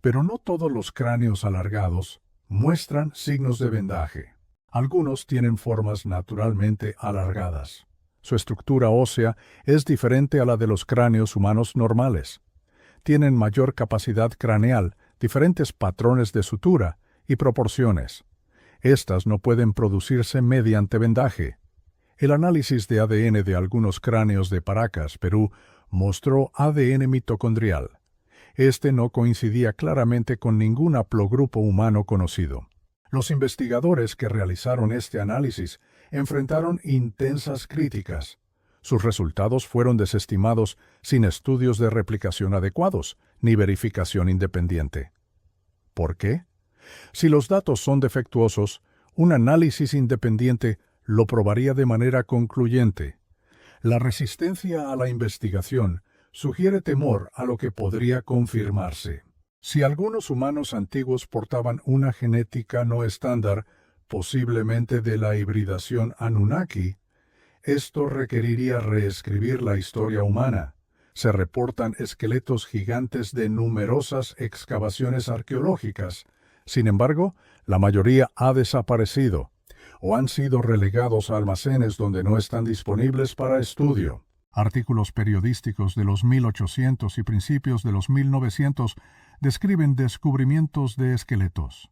Pero no todos los cráneos alargados muestran signos de vendaje. Algunos tienen formas naturalmente alargadas. Su estructura ósea es diferente a la de los cráneos humanos normales. Tienen mayor capacidad craneal, diferentes patrones de sutura y proporciones. Estas no pueden producirse mediante vendaje. El análisis de ADN de algunos cráneos de Paracas, Perú, mostró ADN mitocondrial. Este no coincidía claramente con ningún haplogrupo humano conocido. Los investigadores que realizaron este análisis enfrentaron intensas críticas. Sus resultados fueron desestimados sin estudios de replicación adecuados ni verificación independiente. ¿Por qué? Si los datos son defectuosos, un análisis independiente lo probaría de manera concluyente. La resistencia a la investigación sugiere temor a lo que podría confirmarse. Si algunos humanos antiguos portaban una genética no estándar, posiblemente de la hibridación Anunnaki, esto requeriría reescribir la historia humana. Se reportan esqueletos gigantes de numerosas excavaciones arqueológicas. Sin embargo, la mayoría ha desaparecido o han sido relegados a almacenes donde no están disponibles para estudio. Artículos periodísticos de los 1800 y principios de los 1900 describen descubrimientos de esqueletos.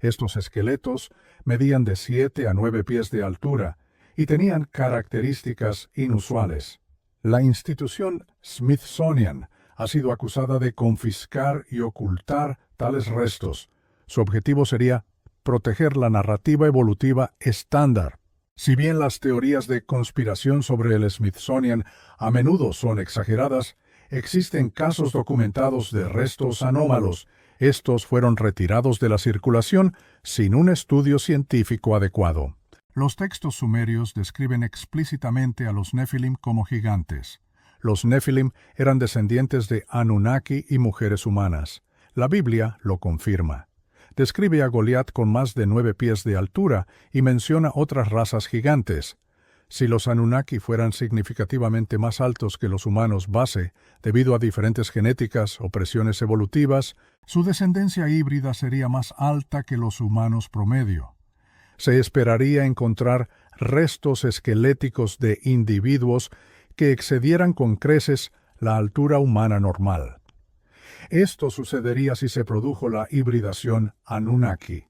Estos esqueletos medían de 7 a 9 pies de altura y tenían características inusuales. La institución Smithsonian ha sido acusada de confiscar y ocultar tales restos. Su objetivo sería proteger la narrativa evolutiva estándar. Si bien las teorías de conspiración sobre el Smithsonian a menudo son exageradas, existen casos documentados de restos anómalos. Estos fueron retirados de la circulación sin un estudio científico adecuado. Los textos sumerios describen explícitamente a los Nefilim como gigantes. Los Nefilim eran descendientes de Anunnaki y mujeres humanas. La Biblia lo confirma. Describe a Goliat con más de 9 pies de altura y menciona otras razas gigantes. Si los Anunnaki fueran significativamente más altos que los humanos base, debido a diferentes genéticas o presiones evolutivas, su descendencia híbrida sería más alta que los humanos promedio. Se esperaría encontrar restos esqueléticos de individuos que excedieran con creces la altura humana normal. Esto sucedería si se produjo la hibridación Anunnaki.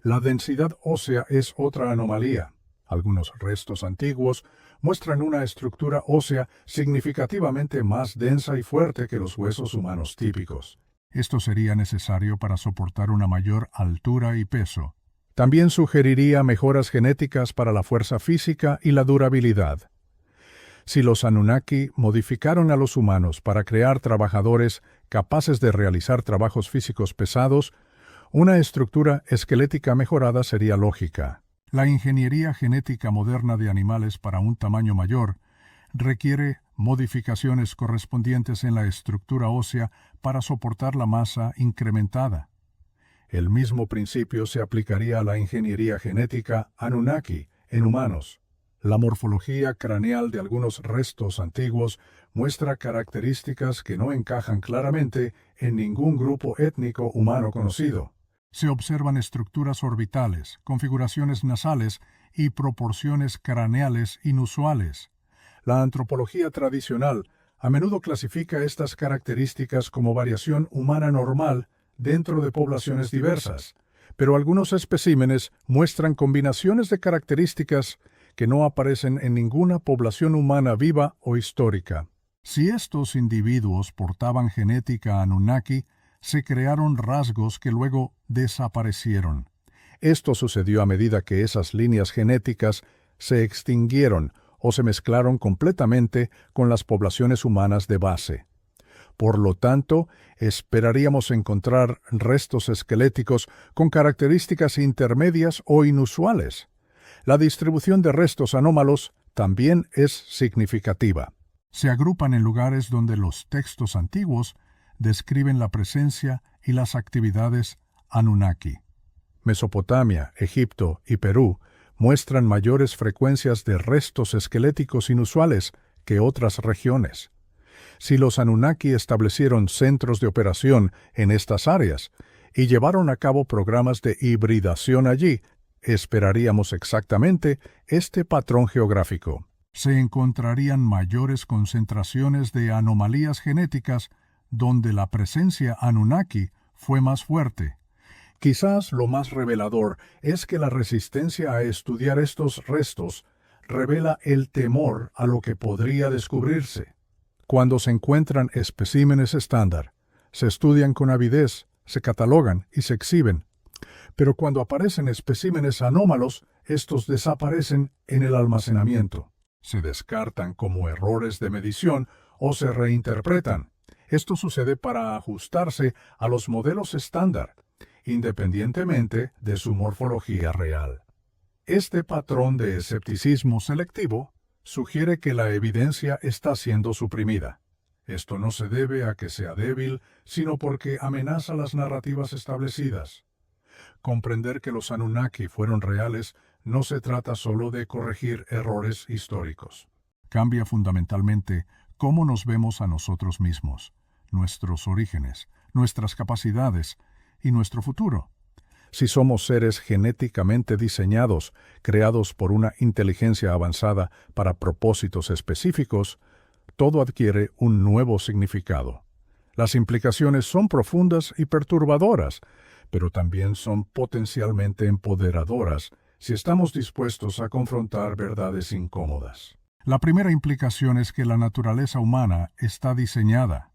La densidad ósea es otra anomalía. Algunos restos antiguos muestran una estructura ósea significativamente más densa y fuerte que los huesos humanos típicos. Esto sería necesario para soportar una mayor altura y peso. También sugeriría mejoras genéticas para la fuerza física y la durabilidad. Si los Anunnaki modificaron a los humanos para crear trabajadores capaces de realizar trabajos físicos pesados, una estructura esquelética mejorada sería lógica. La ingeniería genética moderna de animales para un tamaño mayor requiere modificaciones correspondientes en la estructura ósea para soportar la masa incrementada. El mismo principio se aplicaría a la ingeniería genética Anunnaki en humanos. La morfología craneal de algunos restos antiguos muestra características que no encajan claramente en ningún grupo étnico humano conocido. Se observan estructuras orbitales, configuraciones nasales y proporciones craneales inusuales. La antropología tradicional a menudo clasifica estas características como variación humana normal dentro de poblaciones diversas, pero algunos especímenes muestran combinaciones de características que no aparecen en ninguna población humana viva o histórica. Si estos individuos portaban genética Anunnaki, se crearon rasgos que luego desaparecieron. Esto sucedió a medida que esas líneas genéticas se extinguieron o se mezclaron completamente con las poblaciones humanas de base. Por lo tanto, esperaríamos encontrar restos esqueléticos con características intermedias o inusuales. La distribución de restos anómalos también es significativa. Se agrupan en lugares donde los textos antiguos describen la presencia y las actividades Anunnaki. Mesopotamia, Egipto y Perú muestran mayores frecuencias de restos esqueléticos inusuales que otras regiones. Si los Anunnaki establecieron centros de operación en estas áreas y llevaron a cabo programas de hibridación allí, esperaríamos exactamente este patrón geográfico. Se encontrarían mayores concentraciones de anomalías genéticas donde la presencia Anunnaki fue más fuerte. Quizás lo más revelador es que la resistencia a estudiar estos restos revela el temor a lo que podría descubrirse. Cuando se encuentran especímenes estándar, se estudian con avidez, se catalogan y se exhiben. Pero cuando aparecen especímenes anómalos, estos desaparecen en el almacenamiento. Se descartan como errores de medición o se reinterpretan. Esto sucede para ajustarse a los modelos estándar, independientemente de su morfología real. Este patrón de escepticismo selectivo sugiere que la evidencia está siendo suprimida. Esto no se debe a que sea débil, sino porque amenaza las narrativas establecidas. Comprender que los Anunnaki fueron reales no se trata solo de corregir errores históricos. Cambia fundamentalmente cómo nos vemos a nosotros mismos, nuestros orígenes, nuestras capacidades y nuestro futuro. Si somos seres genéticamente diseñados, creados por una inteligencia avanzada para propósitos específicos, todo adquiere un nuevo significado. Las implicaciones son profundas y perturbadoras, pero también son potencialmente empoderadoras si estamos dispuestos a confrontar verdades incómodas. La primera implicación es que la naturaleza humana está diseñada.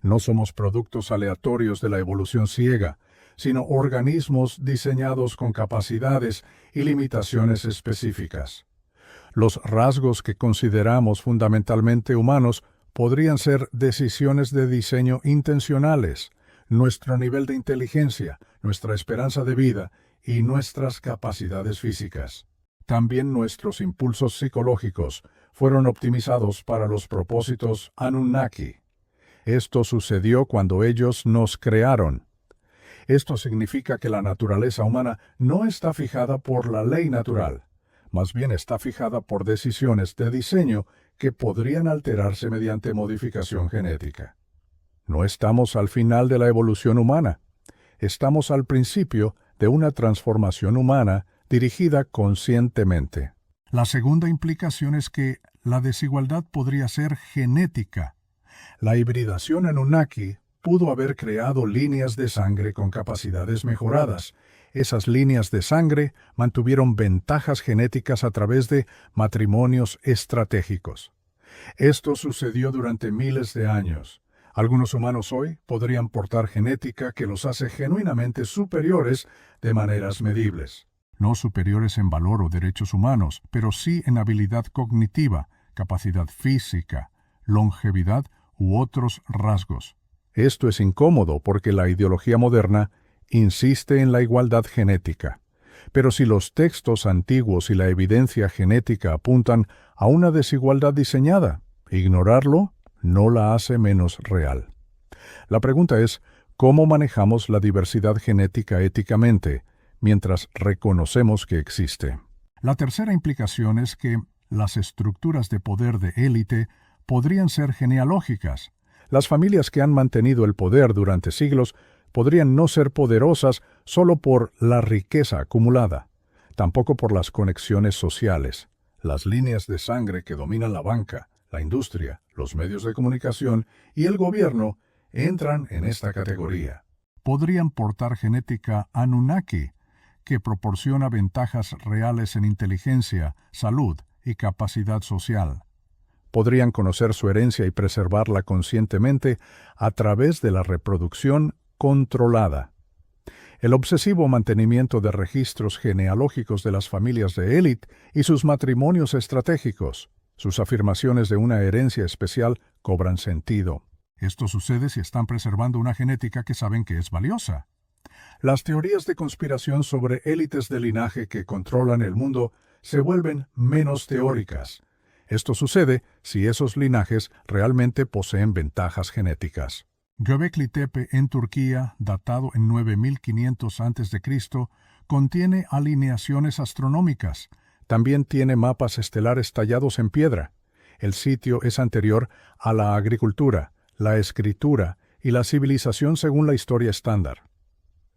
No somos productos aleatorios de la evolución ciega, sino organismos diseñados con capacidades y limitaciones específicas. Los rasgos que consideramos fundamentalmente humanos podrían ser decisiones de diseño intencionales, nuestro nivel de inteligencia, nuestra esperanza de vida y nuestras capacidades físicas. También nuestros impulsos psicológicos fueron optimizados para los propósitos Anunnaki. Esto sucedió cuando ellos nos crearon. Esto significa que la naturaleza humana no está fijada por la ley natural, más bien está fijada por decisiones de diseño que podrían alterarse mediante modificación genética. No estamos al final de la evolución humana. Estamos al principio de una transformación humana dirigida conscientemente. La segunda implicación es que la desigualdad podría ser genética. La hibridación Anunnaki pudo haber creado líneas de sangre con capacidades mejoradas. Esas líneas de sangre mantuvieron ventajas genéticas a través de matrimonios estratégicos. Esto sucedió durante miles de años. Algunos humanos hoy podrían portar genética que los hace genuinamente superiores de maneras medibles. No superiores en valor o derechos humanos, pero sí en habilidad cognitiva, capacidad física, longevidad u otros rasgos. Esto es incómodo porque la ideología moderna insiste en la igualdad genética. Pero si los textos antiguos y la evidencia genética apuntan a una desigualdad diseñada, ignorarlo no la hace menos real. La pregunta es, ¿cómo manejamos la diversidad genética éticamente mientras reconocemos que existe? La tercera implicación es que las estructuras de poder de élite podrían ser genealógicas. Las familias que han mantenido el poder durante siglos podrían no ser poderosas solo por la riqueza acumulada, tampoco por las conexiones sociales. Las líneas de sangre que dominan la banca, la industria, los medios de comunicación y el gobierno entran en esta categoría. Podrían portar genética Anunnaki, que proporciona ventajas reales en inteligencia, salud y capacidad social. Podrían conocer su herencia y preservarla conscientemente a través de la reproducción controlada. El obsesivo mantenimiento de registros genealógicos de las familias de élite y sus matrimonios estratégicos. Sus afirmaciones de una herencia especial cobran sentido. Esto sucede si están preservando una genética que saben que es valiosa. Las teorías de conspiración sobre élites de linaje que controlan el mundo se vuelven menos teóricas. Esto sucede si esos linajes realmente poseen ventajas genéticas. Göbekli Tepe en Turquía, datado en 9500 a.C., contiene alineaciones astronómicas. También tiene mapas estelares tallados en piedra. El sitio es anterior a la agricultura, la escritura y la civilización según la historia estándar.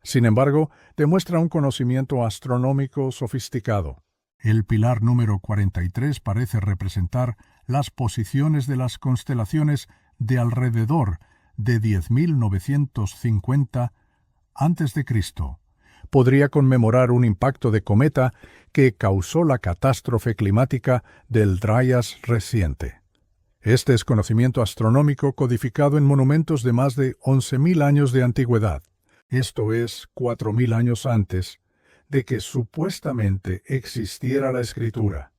Sin embargo, demuestra un conocimiento astronómico sofisticado. El pilar número 43 parece representar las posiciones de las constelaciones de alrededor de 10.950 a.C. Podría conmemorar un impacto de cometa que causó la catástrofe climática del Dryas reciente. Este es conocimiento astronómico codificado en monumentos de más de 11.000 años de antigüedad. Esto es 4.000 años antes de que supuestamente existiera la escritura.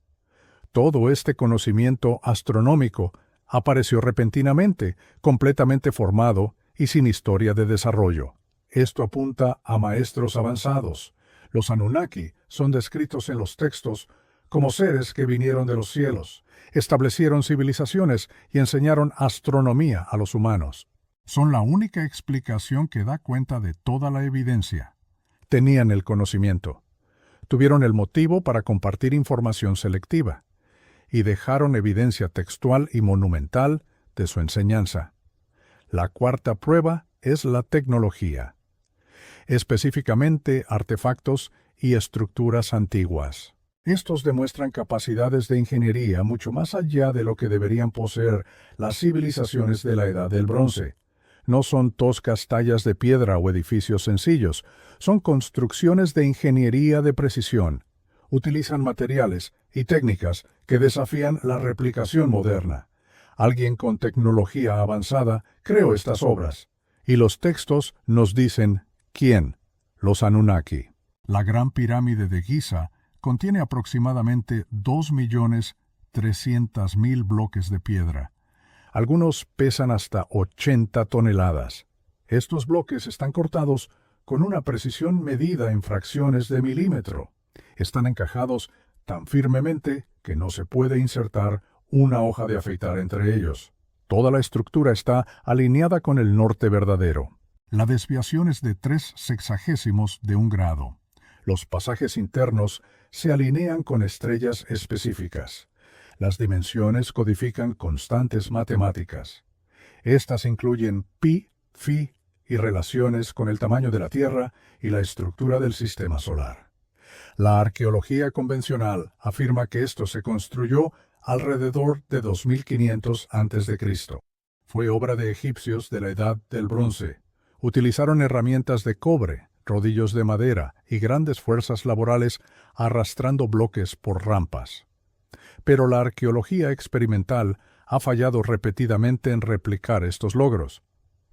Todo este conocimiento astronómico apareció repentinamente, completamente formado y sin historia de desarrollo. Esto apunta a maestros avanzados. Los Anunnaki son descritos en los textos como seres que vinieron de los cielos, establecieron civilizaciones y enseñaron astronomía a los humanos. Son la única explicación que da cuenta de toda la evidencia. Tenían el conocimiento. Tuvieron el motivo para compartir información selectiva y dejaron evidencia textual y monumental de su enseñanza. La cuarta prueba es la tecnología, específicamente artefactos y estructuras antiguas. Estos demuestran capacidades de ingeniería mucho más allá de lo que deberían poseer las civilizaciones de la Edad del Bronce. No son toscas tallas de piedra o edificios sencillos, son construcciones de ingeniería de precisión. Utilizan materiales y técnicas que desafían la replicación moderna. Alguien con tecnología avanzada creó estas obras. Y los textos nos dicen ¿quién? Los Anunnaki. La Gran Pirámide de Giza contiene aproximadamente 2.300.000 bloques de piedra. Algunos pesan hasta 80 toneladas. Estos bloques están cortados con una precisión medida en fracciones de milímetro. Están encajados tan firmemente que no se puede insertar una hoja de afeitar entre ellos. Toda la estructura está alineada con el norte verdadero. La desviación es de 3/60 de un grado. Los pasajes internos se alinean con estrellas específicas. Las dimensiones codifican constantes matemáticas. Estas incluyen pi, phi y relaciones con el tamaño de la Tierra y la estructura del sistema solar. La arqueología convencional afirma que esto se construyó alrededor de 2500 a.C. Fue obra de egipcios de la Edad del Bronce. Utilizaron herramientas de cobre, rodillos de madera y grandes fuerzas laborales arrastrando bloques por rampas. Pero la arqueología experimental ha fallado repetidamente en replicar estos logros.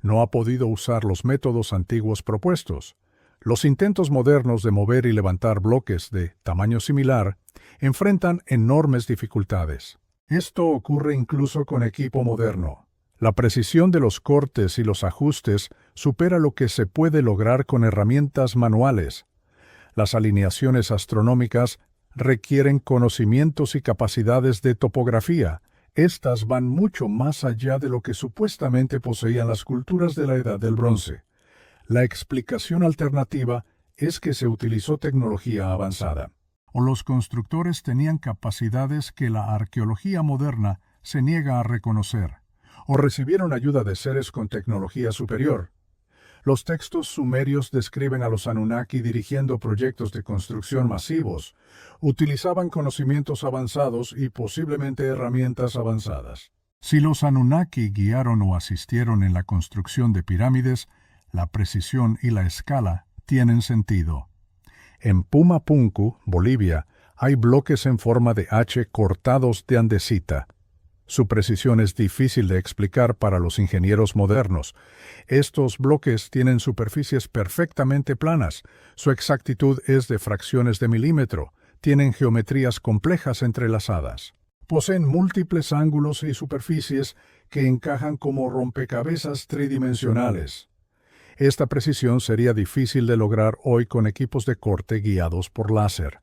No ha podido usar los métodos antiguos propuestos. Los intentos modernos de mover y levantar bloques de tamaño similar enfrentan enormes dificultades. Esto ocurre incluso con equipo moderno. La precisión de los cortes y los ajustes supera lo que se puede lograr con herramientas manuales. Las alineaciones astronómicas requieren conocimientos y capacidades de topografía. Estas van mucho más allá de lo que supuestamente poseían las culturas de la Edad del Bronce. La explicación alternativa es que se utilizó tecnología avanzada. O los constructores tenían capacidades que la arqueología moderna se niega a reconocer, o recibieron ayuda de seres con tecnología superior. Los textos sumerios describen a los Anunnaki dirigiendo proyectos de construcción masivos. Utilizaban conocimientos avanzados y posiblemente herramientas avanzadas. Si los Anunnaki guiaron o asistieron en la construcción de pirámides, la precisión y la escala tienen sentido. En Pumapunku, Bolivia, hay bloques en forma de H cortados de andesita. Su precisión es difícil de explicar para los ingenieros modernos. Estos bloques tienen superficies perfectamente planas. Su exactitud es de fracciones de milímetro. Tienen geometrías complejas entrelazadas. Poseen múltiples ángulos y superficies que encajan como rompecabezas tridimensionales. Esta precisión sería difícil de lograr hoy con equipos de corte guiados por láser.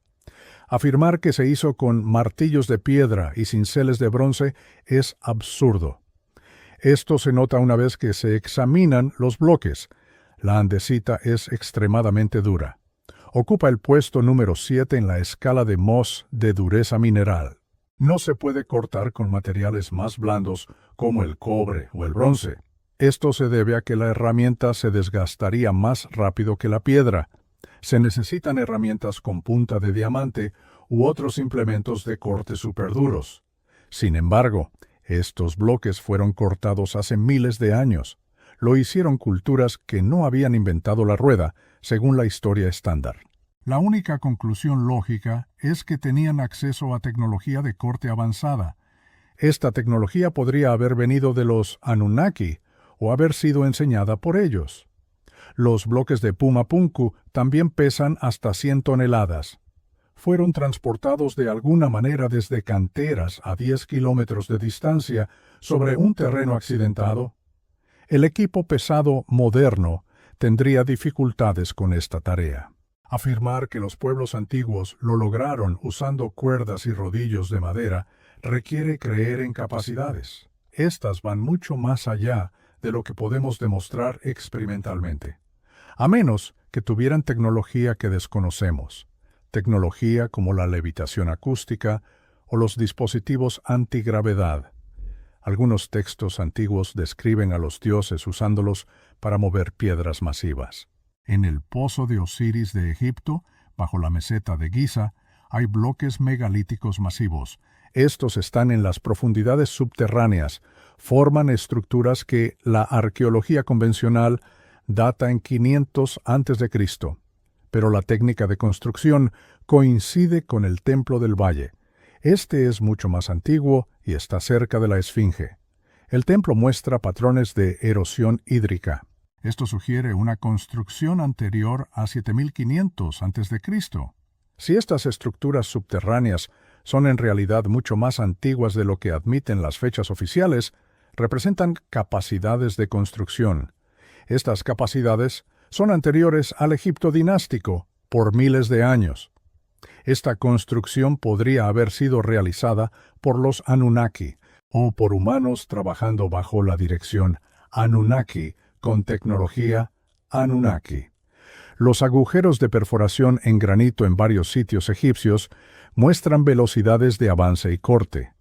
Afirmar que se hizo con martillos de piedra y cinceles de bronce es absurdo. Esto se nota una vez que se examinan los bloques. La andesita es extremadamente dura. Ocupa el puesto número 7 en la escala de Mohs de dureza mineral. No se puede cortar con materiales más blandos como el cobre o el bronce. Esto se debe a que la herramienta se desgastaría más rápido que la piedra. Se necesitan herramientas con punta de diamante u otros implementos de corte superduros. Sin embargo, estos bloques fueron cortados hace miles de años. Lo hicieron culturas que no habían inventado la rueda, según la historia estándar. La única conclusión lógica es que tenían acceso a tecnología de corte avanzada. Esta tecnología podría haber venido de los Anunnaki o haber sido enseñada por ellos. Los bloques de Pumapunku también pesan hasta 100 toneladas. Fueron transportados de alguna manera desde canteras a 10 kilómetros de distancia sobre un terreno accidentado. El equipo pesado moderno tendría dificultades con esta tarea. Afirmar que los pueblos antiguos lo lograron usando cuerdas y rodillos de madera requiere creer en capacidades. Estas van mucho más allá de lo que podemos demostrar experimentalmente. A menos que tuvieran tecnología que desconocemos, tecnología como la levitación acústica o los dispositivos antigravedad. Algunos textos antiguos describen a los dioses usándolos para mover piedras masivas. En el pozo de Osiris de Egipto, bajo la meseta de Giza, hay bloques megalíticos masivos. Estos están en las profundidades subterráneas, forman estructuras que la arqueología convencional data en 500 a.C., pero la técnica de construcción coincide con el Templo del Valle. Este es mucho más antiguo y está cerca de la Esfinge. El templo muestra patrones de erosión hídrica. Esto sugiere una construcción anterior a 7500 a.C. Si estas estructuras subterráneas son en realidad mucho más antiguas de lo que admiten las fechas oficiales, representan capacidades de construcción. Estas capacidades son anteriores al Egipto dinástico por miles de años. Esta construcción podría haber sido realizada por los Anunnaki o por humanos trabajando bajo la dirección Anunnaki con tecnología Anunnaki. Los agujeros de perforación en granito en varios sitios egipcios muestran velocidades de avance y corte.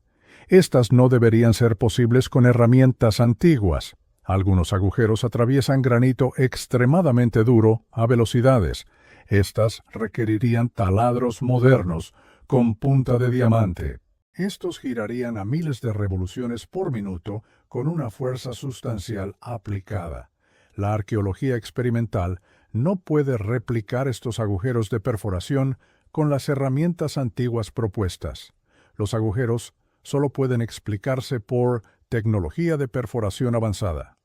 Estas no deberían ser posibles con herramientas antiguas. Algunos agujeros atraviesan granito extremadamente duro a velocidades. Estas requerirían taladros modernos con punta de diamante. Estos girarían a miles de revoluciones por minuto con una fuerza sustancial aplicada. La arqueología experimental no puede replicar estos agujeros de perforación con las herramientas antiguas propuestas. Los agujeros solo pueden explicarse por tecnología de perforación avanzada.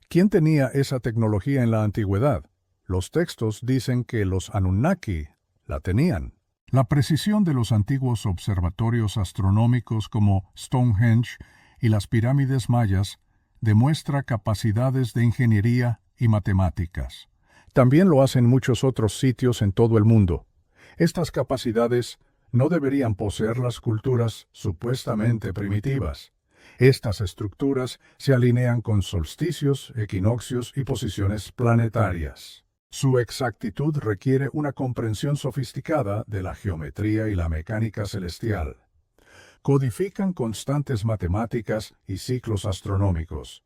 ¿Quién tenía esa tecnología en la antigüedad? Los textos dicen que los Anunnaki la tenían. La precisión de los antiguos observatorios astronómicos como Stonehenge y las pirámides mayas demuestra capacidades de ingeniería y matemáticas. También lo hacen muchos otros sitios en todo el mundo. Estas capacidades no deberían poseer las culturas supuestamente primitivas. Estas estructuras se alinean con solsticios, equinoccios y posiciones planetarias. Su exactitud requiere una comprensión sofisticada de la geometría y la mecánica celestial. Codifican constantes matemáticas y ciclos astronómicos.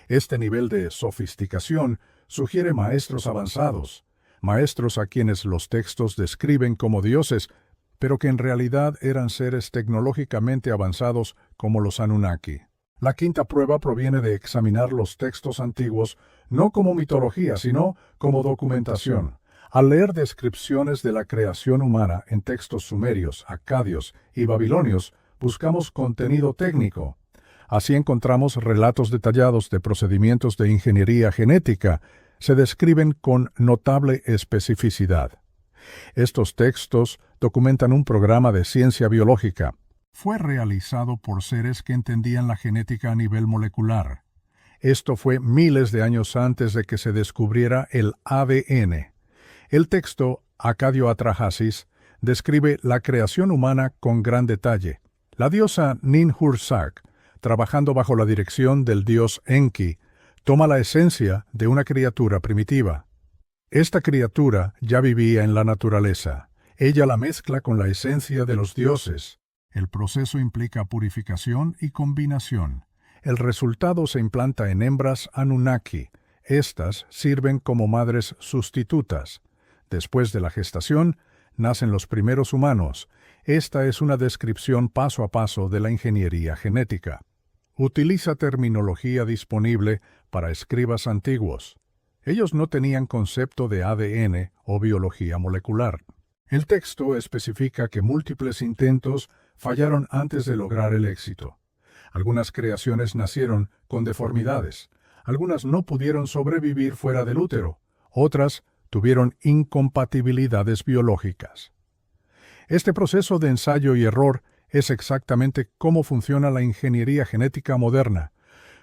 Este nivel de sofisticación sugiere maestros avanzados, maestros a quienes los textos describen como dioses, pero que en realidad eran seres tecnológicamente avanzados como los Anunnaki. La quinta prueba proviene de examinar los textos antiguos no como mitología, sino como documentación. Al leer descripciones de la creación humana en textos sumerios, acadios y babilonios, buscamos contenido técnico. Así encontramos relatos detallados de procedimientos de ingeniería genética. Se describen con notable especificidad. Estos textos documentan un programa de ciencia biológica. Fue realizado por seres que entendían la genética a nivel molecular. Esto fue miles de años antes de que se descubriera el ADN. El texto Acadio Atrahasis describe la creación humana con gran detalle. La diosa Ninhursag, trabajando bajo la dirección del dios Enki, toma la esencia de una criatura primitiva. Esta criatura ya vivía en la naturaleza. Ella la mezcla con la esencia de los dioses. El proceso implica purificación y combinación. El resultado se implanta en hembras Anunnaki. Estas sirven como madres sustitutas. Después de la gestación, nacen los primeros humanos. Esta es una descripción paso a paso de la ingeniería genética. Utiliza terminología disponible para escribas antiguos. Ellos no tenían concepto de ADN o biología molecular. El texto especifica que múltiples intentos fallaron antes de lograr el éxito. Algunas creaciones nacieron con deformidades. Algunas no pudieron sobrevivir fuera del útero. Otras tuvieron incompatibilidades biológicas. Este proceso de ensayo y error es exactamente cómo funciona la ingeniería genética moderna.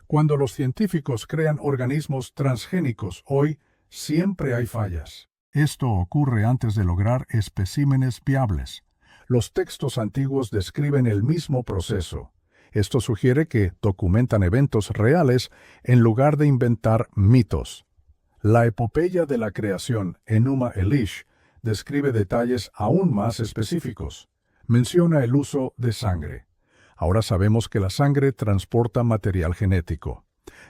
Cuando los científicos crean organismos transgénicos hoy, siempre hay fallas. Esto ocurre antes de lograr especímenes viables. Los textos antiguos describen el mismo proceso. Esto sugiere que documentan eventos reales en lugar de inventar mitos. La epopeya de la creación, Enuma Elish, describe detalles aún más específicos. Menciona el uso de sangre. Ahora sabemos que la sangre transporta material genético.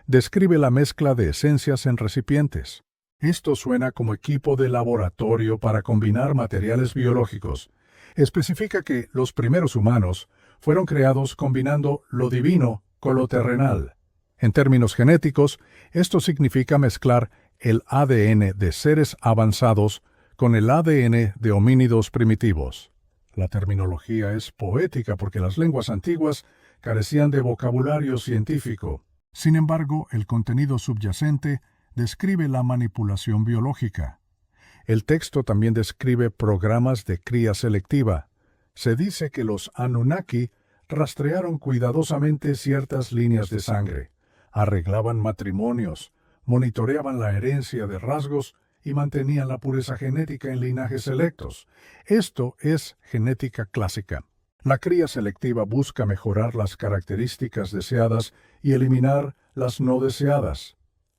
Describe la mezcla de esencias en recipientes. Esto suena como equipo de laboratorio para combinar materiales biológicos. Especifica que los primeros humanos fueron creados combinando lo divino con lo terrenal. En términos genéticos, esto significa mezclar el ADN de seres avanzados con el ADN de homínidos primitivos. La terminología es poética porque las lenguas antiguas carecían de vocabulario científico. Sin embargo, el contenido subyacente describe la manipulación biológica. El texto también describe programas de cría selectiva. Se dice que los Anunnaki rastrearon cuidadosamente ciertas líneas de sangre, arreglaban matrimonios, monitoreaban la herencia de rasgos y mantenían la pureza genética en linajes selectos. Esto es genética clásica. La cría selectiva busca mejorar las características deseadas y eliminar las no deseadas.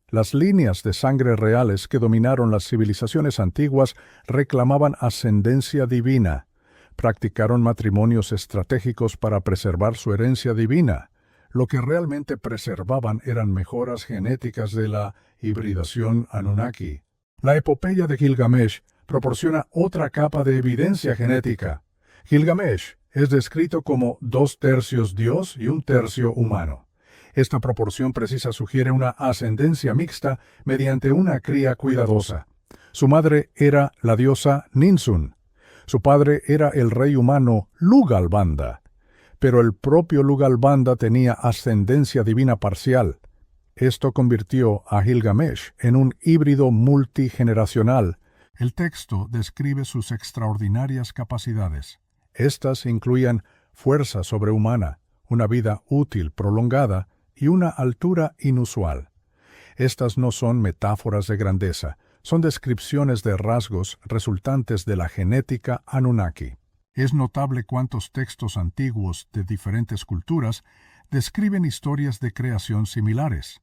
Las líneas de sangre reales que dominaron las civilizaciones antiguas reclamaban ascendencia divina. Practicaron matrimonios estratégicos para preservar su herencia divina. Lo que realmente preservaban eran mejoras genéticas de la hibridación Anunnaki. La epopeya de Gilgamesh proporciona otra capa de evidencia genética. Gilgamesh es descrito como 2/3 dios y 1/3 humano. Esta proporción precisa sugiere una ascendencia mixta mediante una cría cuidadosa. Su madre era la diosa Ninsun. Su padre era el rey humano Lugalbanda. Pero el propio Lugalbanda tenía ascendencia divina parcial. Esto convirtió a Gilgamesh en un híbrido multigeneracional. El texto describe sus extraordinarias capacidades. Estas incluían fuerza sobrehumana, una vida útil prolongada y una altura inusual. Estas no son metáforas de grandeza, son descripciones de rasgos resultantes de la genética Anunnaki. Es notable cuántos textos antiguos de diferentes culturas describen historias de creación similares.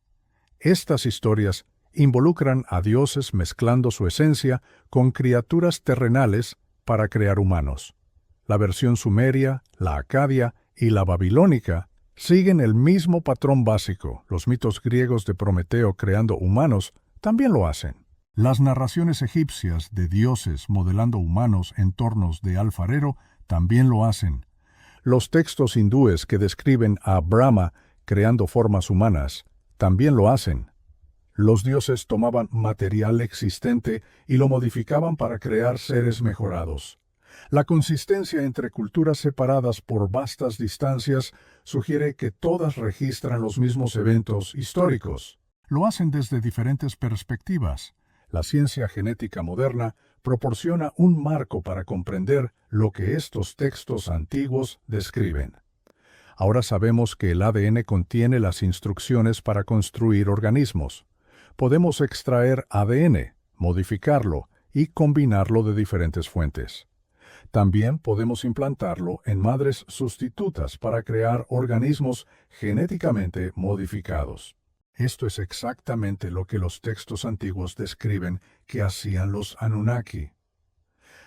Estas historias involucran a dioses mezclando su esencia con criaturas terrenales para crear humanos. La versión sumeria, la acadia y la babilónica siguen el mismo patrón básico. Los mitos griegos de Prometeo creando humanos también lo hacen. Las narraciones egipcias de dioses modelando humanos en tornos de alfarero también lo hacen. Los textos hindúes que describen a Brahma creando formas humanas también lo hacen. Los dioses tomaban material existente y lo modificaban para crear seres mejorados. La consistencia entre culturas separadas por vastas distancias sugiere que todas registran los mismos eventos históricos. Lo hacen desde diferentes perspectivas. La ciencia genética moderna proporciona un marco para comprender lo que estos textos antiguos describen. Ahora sabemos que el ADN contiene las instrucciones para construir organismos. Podemos extraer ADN, modificarlo y combinarlo de diferentes fuentes. También podemos implantarlo en madres sustitutas para crear organismos genéticamente modificados. Esto es exactamente lo que los textos antiguos describen que hacían los Anunnaki.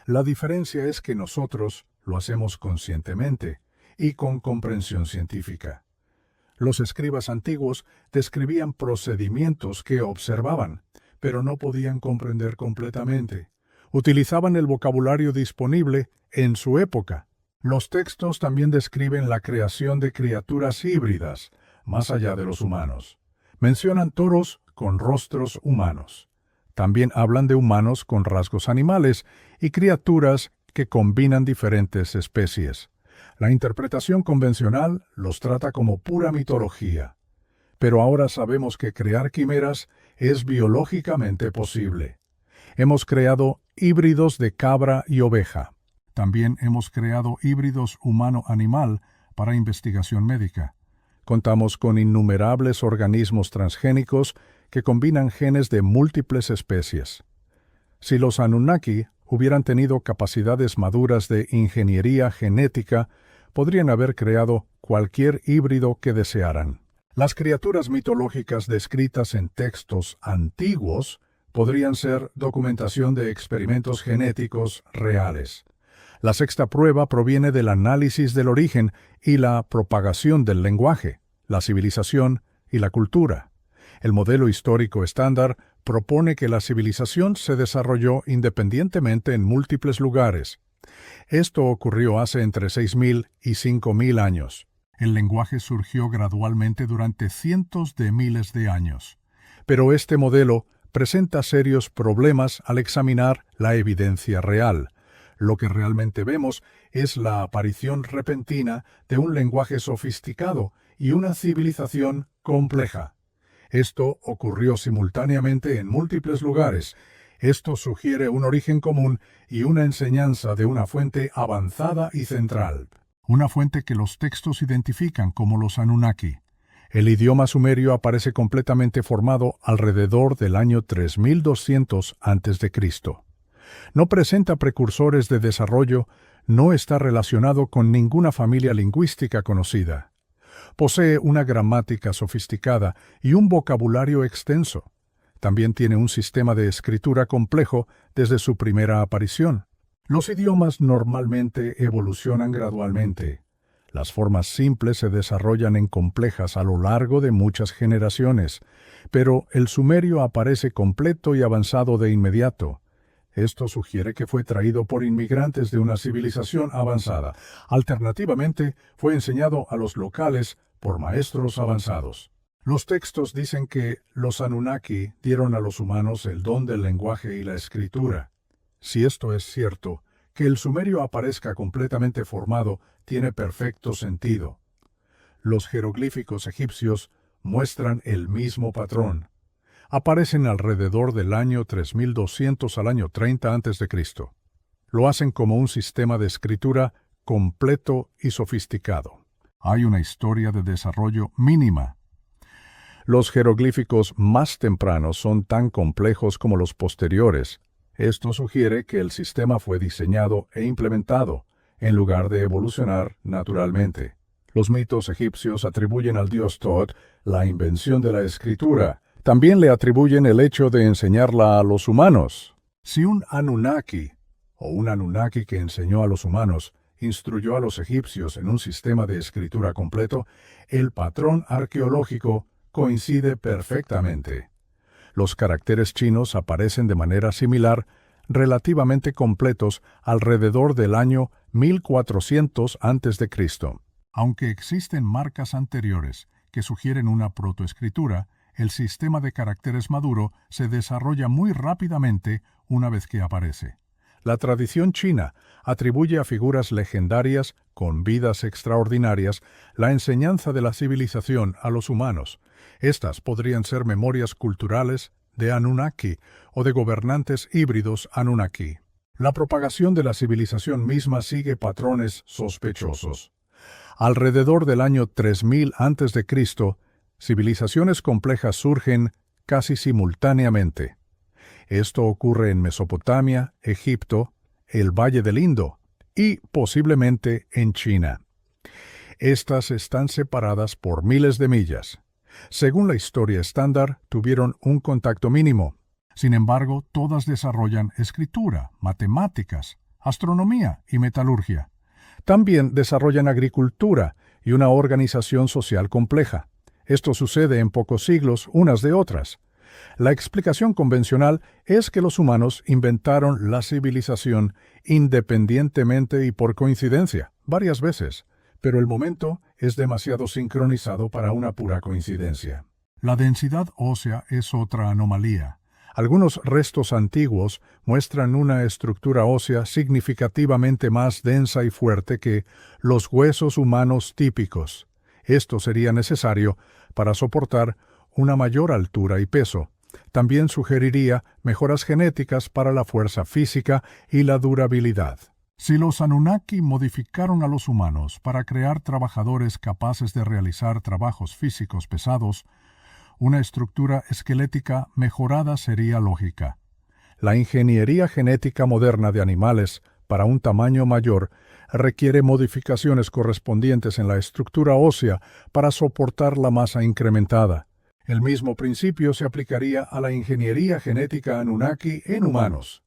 La diferencia es que nosotros lo hacemos conscientemente y con comprensión científica. Los escribas antiguos describían procedimientos que observaban, pero no podían comprender completamente. Utilizaban el vocabulario disponible en su época. Los textos también describen la creación de criaturas híbridas, más allá de los humanos. Mencionan toros con rostros humanos. También hablan de humanos con rasgos animales y criaturas que combinan diferentes especies. La interpretación convencional los trata como pura mitología. Pero ahora sabemos que crear quimeras es biológicamente posible. Hemos creado híbridos de cabra y oveja. También hemos creado híbridos humano-animal para investigación médica. Contamos con innumerables organismos transgénicos que combinan genes de múltiples especies. Si los Anunnaki hubieran tenido capacidades maduras de ingeniería genética, podrían haber creado cualquier híbrido que desearan. Las criaturas mitológicas descritas en textos antiguos podrían ser documentación de experimentos genéticos reales. La sexta prueba proviene del análisis del origen y la propagación del lenguaje, la civilización y la cultura. El modelo histórico estándar propone que la civilización se desarrolló independientemente en múltiples lugares. Esto ocurrió hace entre 6.000 y 5.000 años. El lenguaje surgió gradualmente durante cientos de miles de años. Pero este modelo presenta serios problemas al examinar la evidencia real. Lo que realmente vemos es la aparición repentina de un lenguaje sofisticado y una civilización compleja. Esto ocurrió simultáneamente en múltiples lugares. Esto sugiere un origen común y una enseñanza de una fuente avanzada y central. Una fuente que los textos identifican como los Anunnaki. El idioma sumerio aparece completamente formado alrededor del año 3200 a.C. No presenta precursores de desarrollo, no está relacionado con ninguna familia lingüística conocida. Posee una gramática sofisticada y un vocabulario extenso. También tiene un sistema de escritura complejo desde su primera aparición. Los idiomas normalmente evolucionan gradualmente. Las formas simples se desarrollan en complejas a lo largo de muchas generaciones, pero el sumerio aparece completo y avanzado de inmediato. Esto sugiere que fue traído por inmigrantes de una civilización avanzada. Alternativamente, fue enseñado a los locales por maestros avanzados. Los textos dicen que los Anunnaki dieron a los humanos el don del lenguaje y la escritura. Si esto es cierto, que el sumerio aparezca completamente formado tiene perfecto sentido. Los jeroglíficos egipcios muestran el mismo patrón. Aparecen alrededor del año 3200 al año 30 a.C. Lo hacen como un sistema de escritura completo y sofisticado. Hay una historia de desarrollo mínima. Los jeroglíficos más tempranos son tan complejos como los posteriores. Esto sugiere que el sistema fue diseñado e implementado, en lugar de evolucionar naturalmente. Los mitos egipcios atribuyen al dios Thoth la invención de la escritura. También le atribuyen el hecho de enseñarla a los humanos. Si un Anunnaki, o un Anunnaki que enseñó a los humanos, instruyó a los egipcios en un sistema de escritura completo, el patrón arqueológico coincide perfectamente. Los caracteres chinos aparecen de manera similar, relativamente completos, alrededor del año 1400 a.C. Aunque existen marcas anteriores que sugieren una protoescritura, el sistema de caracteres maduro se desarrolla muy rápidamente una vez que aparece. La tradición china atribuye a figuras legendarias con vidas extraordinarias la enseñanza de la civilización a los humanos. Estas podrían ser memorias culturales de Anunnaki o de gobernantes híbridos Anunnaki. La propagación de la civilización misma sigue patrones sospechosos. Alrededor del año 3000 a.C., civilizaciones complejas surgen casi simultáneamente. Esto ocurre en Mesopotamia, Egipto, el Valle del Indo y posiblemente en China. Estas están separadas por miles de millas. Según la historia estándar, tuvieron un contacto mínimo. Sin embargo, todas desarrollan escritura, matemáticas, astronomía y metalurgia. También desarrollan agricultura y una organización social compleja. Esto sucede en pocos siglos unas de otras. La explicación convencional es que los humanos inventaron la civilización independientemente y por coincidencia, varias veces, pero el momento es demasiado sincronizado para una pura coincidencia. La densidad ósea es otra anomalía. Algunos restos antiguos muestran una estructura ósea significativamente más densa y fuerte que los huesos humanos típicos. Esto sería necesario para soportar una mayor altura y peso. También sugeriría mejoras genéticas para la fuerza física y la durabilidad. Si los Anunnaki modificaron a los humanos para crear trabajadores capaces de realizar trabajos físicos pesados, una estructura esquelética mejorada sería lógica. La ingeniería genética moderna de animales para un tamaño mayor requiere modificaciones correspondientes en la estructura ósea para soportar la masa incrementada. El mismo principio se aplicaría a la ingeniería genética Anunnaki en humanos.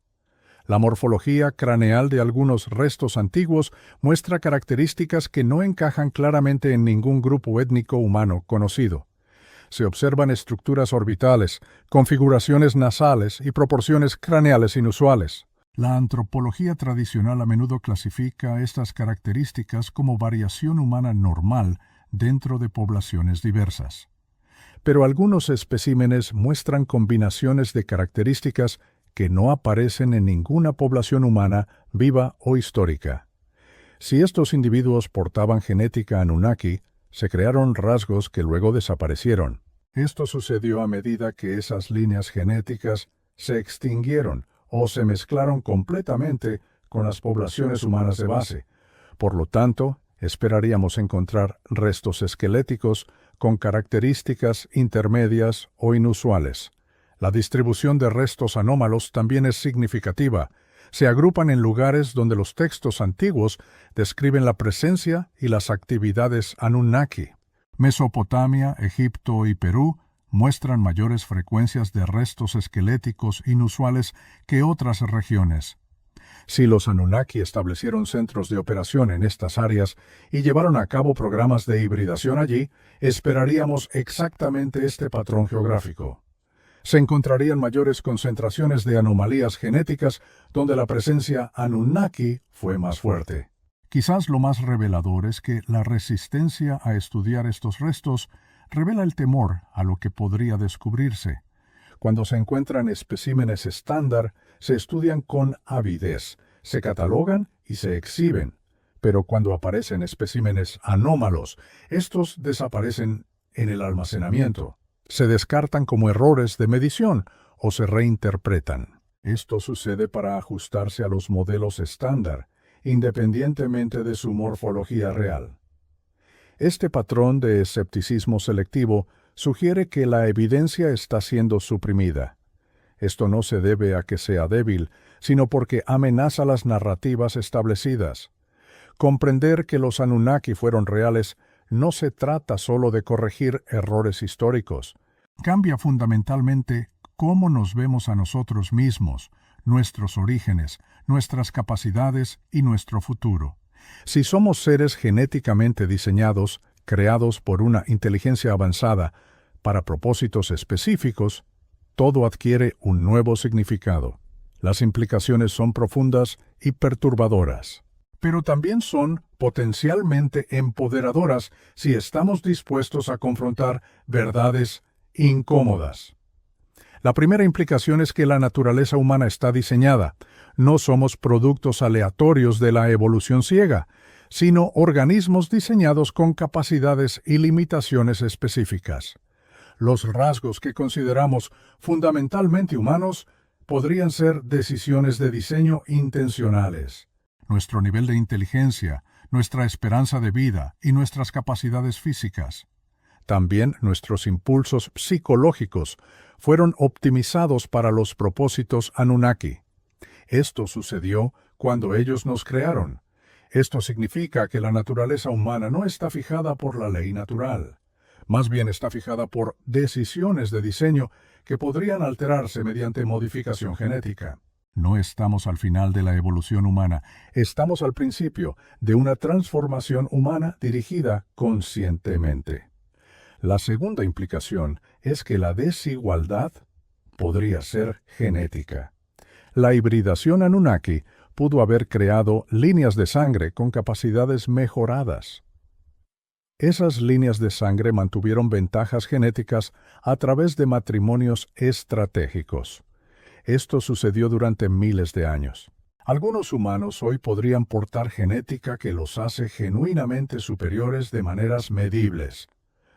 La morfología craneal de algunos restos antiguos muestra características que no encajan claramente en ningún grupo étnico humano conocido. Se observan estructuras orbitales, configuraciones nasales y proporciones craneales inusuales. La antropología tradicional a menudo clasifica estas características como variación humana normal dentro de poblaciones diversas. Pero algunos especímenes muestran combinaciones de características que no aparecen en ninguna población humana viva o histórica. Si estos individuos portaban genética Anunnaki, se crearon rasgos que luego desaparecieron. Esto sucedió a medida que esas líneas genéticas se extinguieron o se mezclaron completamente con las poblaciones humanas de base. Por lo tanto, esperaríamos encontrar restos esqueléticos con características intermedias o inusuales. La distribución de restos anómalos también es significativa. Se agrupan en lugares donde los textos antiguos describen la presencia y las actividades Anunnaki. Mesopotamia, Egipto y Perú muestran mayores frecuencias de restos esqueléticos inusuales que otras regiones. Si los Anunnaki establecieron centros de operación en estas áreas y llevaron a cabo programas de hibridación allí, esperaríamos exactamente este patrón geográfico. Se encontrarían mayores concentraciones de anomalías genéticas donde la presencia Anunnaki fue más fuerte. Quizás lo más revelador es que la resistencia a estudiar estos restos revela el temor a lo que podría descubrirse. Cuando se encuentran especímenes estándar, se estudian con avidez, se catalogan y se exhiben. Pero cuando aparecen especímenes anómalos, estos desaparecen en el almacenamiento. Se descartan como errores de medición o se reinterpretan. Esto sucede para ajustarse a los modelos estándar, independientemente de su morfología real. Este patrón de escepticismo selectivo sugiere que la evidencia está siendo suprimida. Esto no se debe a que sea débil, sino porque amenaza las narrativas establecidas. Comprender que los Anunnaki fueron reales no se trata solo de corregir errores históricos. Cambia fundamentalmente cómo nos vemos a nosotros mismos, nuestros orígenes, nuestras capacidades y nuestro futuro. Si somos seres genéticamente diseñados, creados por una inteligencia avanzada, para propósitos específicos, todo adquiere un nuevo significado. Las implicaciones son profundas y perturbadoras, pero también son potencialmente empoderadoras si estamos dispuestos a confrontar verdades incómodas. La primera implicación es que la naturaleza humana está diseñada. No somos productos aleatorios de la evolución ciega, sino organismos diseñados con capacidades y limitaciones específicas. Los rasgos que consideramos fundamentalmente humanos podrían ser decisiones de diseño intencionales. Nuestro nivel de inteligencia, nuestra esperanza de vida y nuestras capacidades físicas. También nuestros impulsos psicológicos fueron optimizados para los propósitos Anunnaki. Esto sucedió cuando ellos nos crearon. Esto significa que la naturaleza humana no está fijada por la ley natural. Más bien está fijada por decisiones de diseño que podrían alterarse mediante modificación genética. No estamos al final de la evolución humana, estamos al principio de una transformación humana dirigida conscientemente. La segunda implicación es que la desigualdad podría ser genética. La hibridación Anunnaki pudo haber creado líneas de sangre con capacidades mejoradas. Esas líneas de sangre mantuvieron ventajas genéticas a través de matrimonios estratégicos. Esto sucedió durante miles de años. Algunos humanos hoy podrían portar genética que los hace genuinamente superiores de maneras medibles.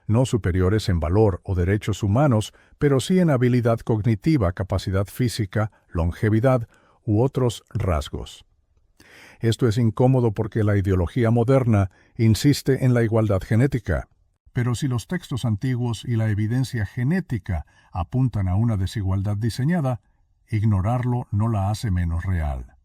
No superiores en valor o derechos humanos, pero sí en habilidad cognitiva, capacidad física, longevidad u otros rasgos. Esto es incómodo porque la ideología moderna insiste en la igualdad genética. Pero si los textos antiguos y la evidencia genética apuntan a una desigualdad diseñada, ignorarlo no la hace menos real.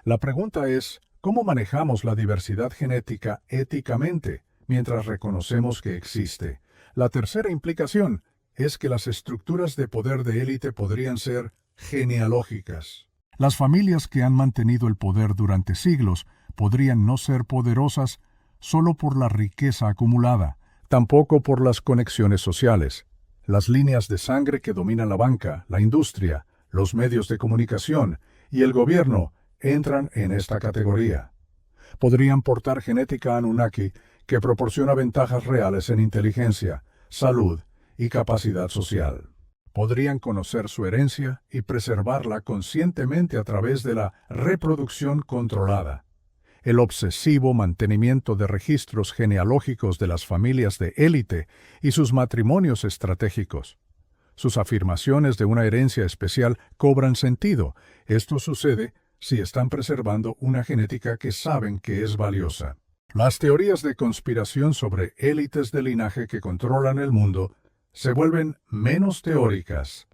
La pregunta es, ¿cómo manejamos la diversidad genética éticamente mientras reconocemos que existe? La tercera implicación es que las estructuras de poder de élite podrían ser genealógicas. Las familias que han mantenido el poder durante siglos podrían no ser poderosas solo por la riqueza acumulada, tampoco por las conexiones sociales. Las líneas de sangre que dominan la banca, la industria, los medios de comunicación y el gobierno entran en esta categoría. Podrían portar genética Anunnaki que proporciona ventajas reales en inteligencia, salud y capacidad social. Podrían conocer su herencia y preservarla conscientemente a través de la reproducción controlada, el obsesivo mantenimiento de registros genealógicos de las familias de élite y sus matrimonios estratégicos. Sus afirmaciones de una herencia especial cobran sentido. Esto sucede si están preservando una genética que saben que es valiosa. Las teorías de conspiración sobre élites de linaje que controlan el mundo se vuelven menos teóricas.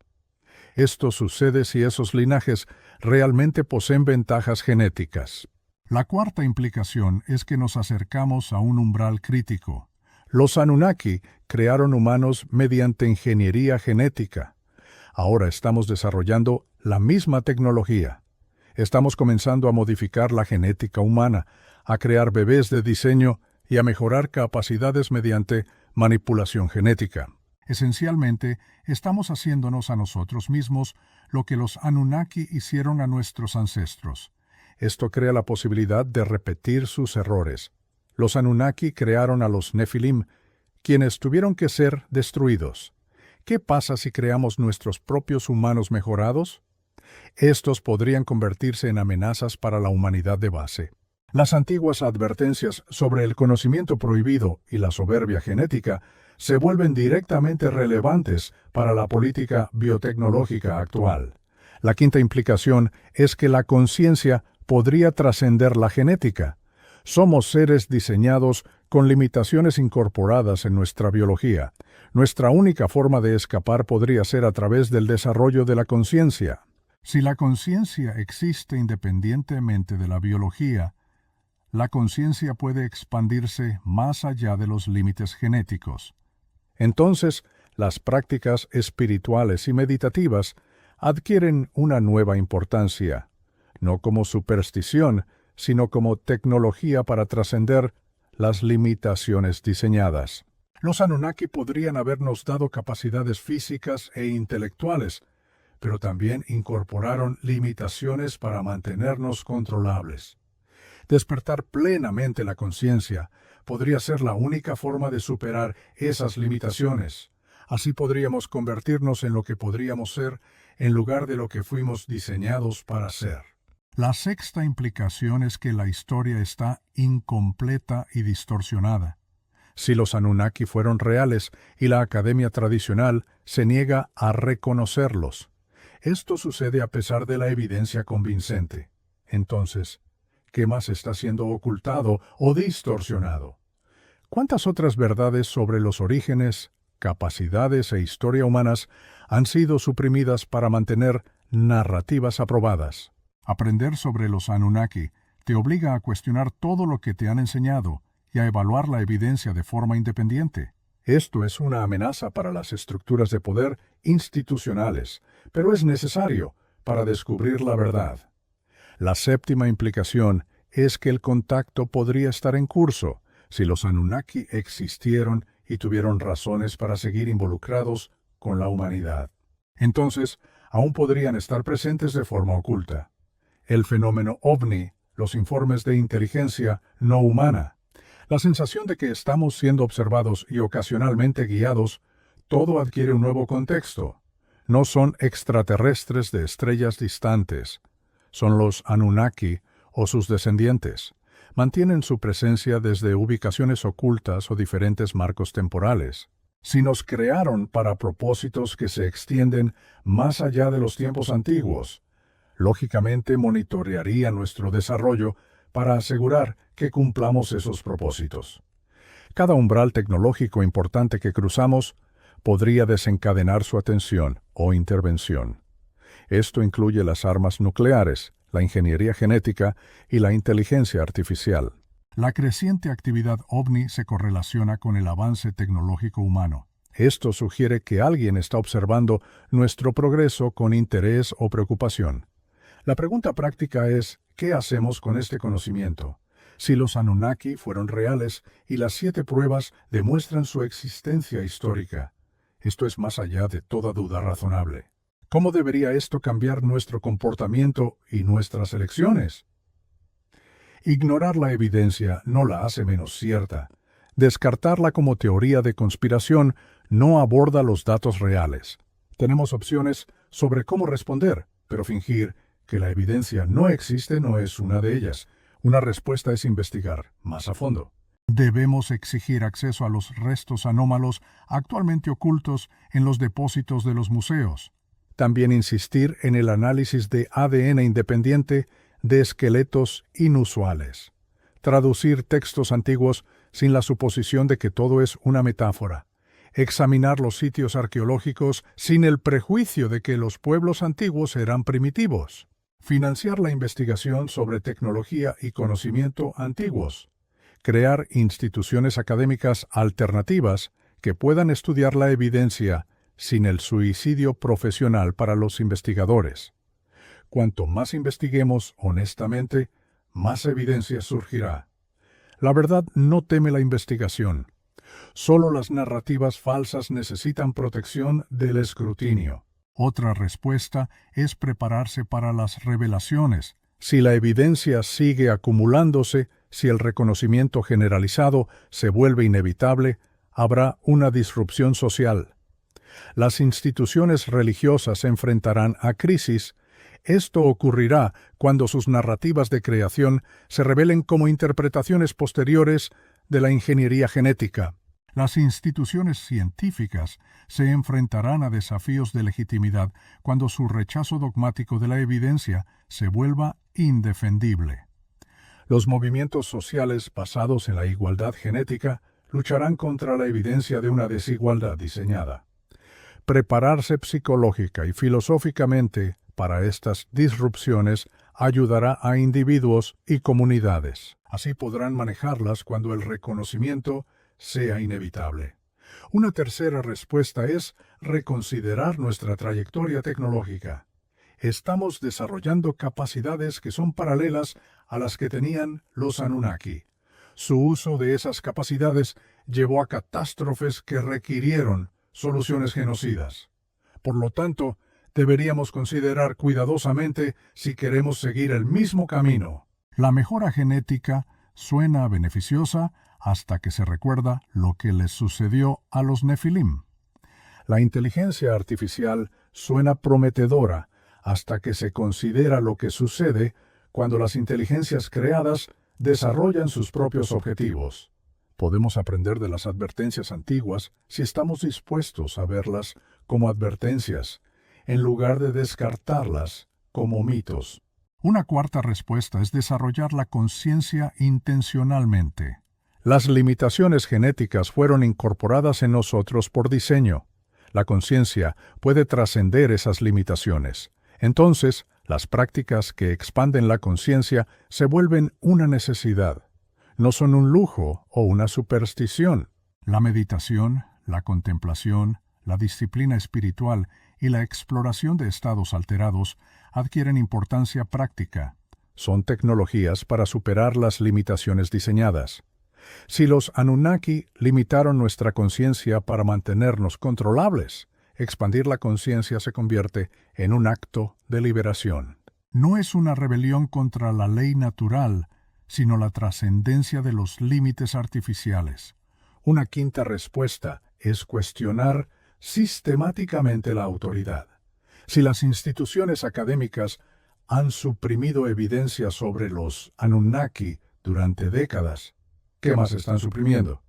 Esto sucede si esos linajes realmente poseen ventajas genéticas. La cuarta implicación es que nos acercamos a un umbral crítico. Los Anunnaki crearon humanos mediante ingeniería genética. Ahora estamos desarrollando la misma tecnología. Estamos comenzando a modificar la genética humana, a crear bebés de diseño y a mejorar capacidades mediante manipulación genética. Esencialmente, estamos haciéndonos a nosotros mismos lo que los Anunnaki hicieron a nuestros ancestros. Esto crea la posibilidad de repetir sus errores. Los Anunnaki crearon a los Nefilim, quienes tuvieron que ser destruidos. ¿Qué pasa si creamos nuestros propios humanos mejorados? Estos podrían convertirse en amenazas para la humanidad de base. Las antiguas advertencias sobre el conocimiento prohibido y la soberbia genética se vuelven directamente relevantes para la política biotecnológica actual. La quinta implicación es que la conciencia podría trascender la genética. Somos seres diseñados con limitaciones incorporadas en nuestra biología. Nuestra única forma de escapar podría ser a través del desarrollo de la conciencia. Si la conciencia existe independientemente de la biología, la conciencia puede expandirse más allá de los límites genéticos. Entonces, las prácticas espirituales y meditativas adquieren una nueva importancia, no como superstición, sino como tecnología para trascender las limitaciones diseñadas. Los Anunnaki podrían habernos dado capacidades físicas e intelectuales, pero también incorporaron limitaciones para mantenernos controlables. Despertar plenamente la conciencia podría ser la única forma de superar esas limitaciones. Así podríamos convertirnos en lo que podríamos ser en lugar de lo que fuimos diseñados para ser. La sexta implicación es que la historia está incompleta y distorsionada. Si los Anunnaki fueron reales y la academia tradicional se niega a reconocerlos, esto sucede a pesar de la evidencia convincente. Entonces, ¿qué más está siendo ocultado o distorsionado? ¿Cuántas otras verdades sobre los orígenes, capacidades e historia humanas han sido suprimidas para mantener narrativas aprobadas? Aprender sobre los Anunnaki te obliga a cuestionar todo lo que te han enseñado y a evaluar la evidencia de forma independiente. Esto es una amenaza para las estructuras de poder institucionales, pero es necesario para descubrir la verdad. La séptima implicación es que el contacto podría estar en curso si los Anunnaki existieron y tuvieron razones para seguir involucrados con la humanidad. Entonces, aún podrían estar presentes de forma oculta. El fenómeno OVNI, los informes de inteligencia no humana, la sensación de que estamos siendo observados y ocasionalmente guiados, todo adquiere un nuevo contexto. No son extraterrestres de estrellas distantes, son los Anunnaki o sus descendientes. Mantienen su presencia desde ubicaciones ocultas o diferentes marcos temporales. Si nos crearon para propósitos que se extienden más allá de los tiempos antiguos, lógicamente monitorearía nuestro desarrollo para asegurar que cumplamos esos propósitos. Cada umbral tecnológico importante que cruzamos podría desencadenar su atención o intervención. Esto incluye las armas nucleares, la ingeniería genética y la inteligencia artificial. La creciente actividad OVNI se correlaciona con el avance tecnológico humano. Esto sugiere que alguien está observando nuestro progreso con interés o preocupación. La pregunta práctica es, ¿qué hacemos con este conocimiento? Si los Anunnaki fueron reales y las 7 pruebas demuestran su existencia histórica, esto es más allá de toda duda razonable. ¿Cómo debería esto cambiar nuestro comportamiento y nuestras elecciones? Ignorar la evidencia no la hace menos cierta. Descartarla como teoría de conspiración no aborda los datos reales. Tenemos opciones sobre cómo responder, pero fingir que la evidencia no existe no es una de ellas. Una respuesta es investigar más a fondo. Debemos exigir acceso a los restos anómalos actualmente ocultos en los depósitos de los museos. También insistir en el análisis de ADN independiente de esqueletos inusuales. Traducir textos antiguos sin la suposición de que todo es una metáfora. Examinar los sitios arqueológicos sin el prejuicio de que los pueblos antiguos eran primitivos. Financiar la investigación sobre tecnología y conocimiento antiguos. Crear instituciones académicas alternativas que puedan estudiar la evidencia sin el suicidio profesional para los investigadores. Cuanto más investiguemos honestamente, más evidencia surgirá. La verdad no teme la investigación. Solo las narrativas falsas necesitan protección del escrutinio. Otra respuesta es prepararse para las revelaciones. Si la evidencia sigue acumulándose, si el reconocimiento generalizado se vuelve inevitable, habrá una disrupción social. Las instituciones religiosas se enfrentarán a crisis. Esto ocurrirá cuando sus narrativas de creación se revelen como interpretaciones posteriores de la ingeniería genética. Las instituciones científicas se enfrentarán a desafíos de legitimidad cuando su rechazo dogmático de la evidencia se vuelva indefendible. Los movimientos sociales basados en la igualdad genética lucharán contra la evidencia de una desigualdad diseñada. Prepararse psicológica y filosóficamente para estas disrupciones ayudará a individuos y comunidades. Así podrán manejarlas cuando el reconocimiento sea inevitable. Una tercera respuesta es reconsiderar nuestra trayectoria tecnológica. Estamos desarrollando capacidades que son paralelas a las que tenían los Anunnaki. Su uso de esas capacidades llevó a catástrofes que requirieron soluciones genocidas. Por lo tanto, deberíamos considerar cuidadosamente si queremos seguir el mismo camino. La mejora genética suena beneficiosa hasta que se recuerda lo que les sucedió a los Nefilim. La inteligencia artificial suena prometedora hasta que se considera lo que sucede cuando las inteligencias creadas desarrollan sus propios objetivos. Podemos aprender de las advertencias antiguas si estamos dispuestos a verlas como advertencias, en lugar de descartarlas como mitos. Una cuarta respuesta es desarrollar la conciencia intencionalmente. Las limitaciones genéticas fueron incorporadas en nosotros por diseño. La conciencia puede trascender esas limitaciones. Entonces, las prácticas que expanden la conciencia se vuelven una necesidad. No son un lujo o una superstición. La meditación, la contemplación, la disciplina espiritual y la exploración de estados alterados adquieren importancia práctica. Son tecnologías para superar las limitaciones diseñadas. Si los Anunnaki limitaron nuestra conciencia para mantenernos controlables, expandir la conciencia se convierte en un acto de liberación. No es una rebelión contra la ley natural, sino la trascendencia de los límites artificiales. Una quinta respuesta es cuestionar sistemáticamente la autoridad. Si las instituciones académicas han suprimido evidencia sobre los Anunnaki durante décadas, ¿qué más están suprimiendo?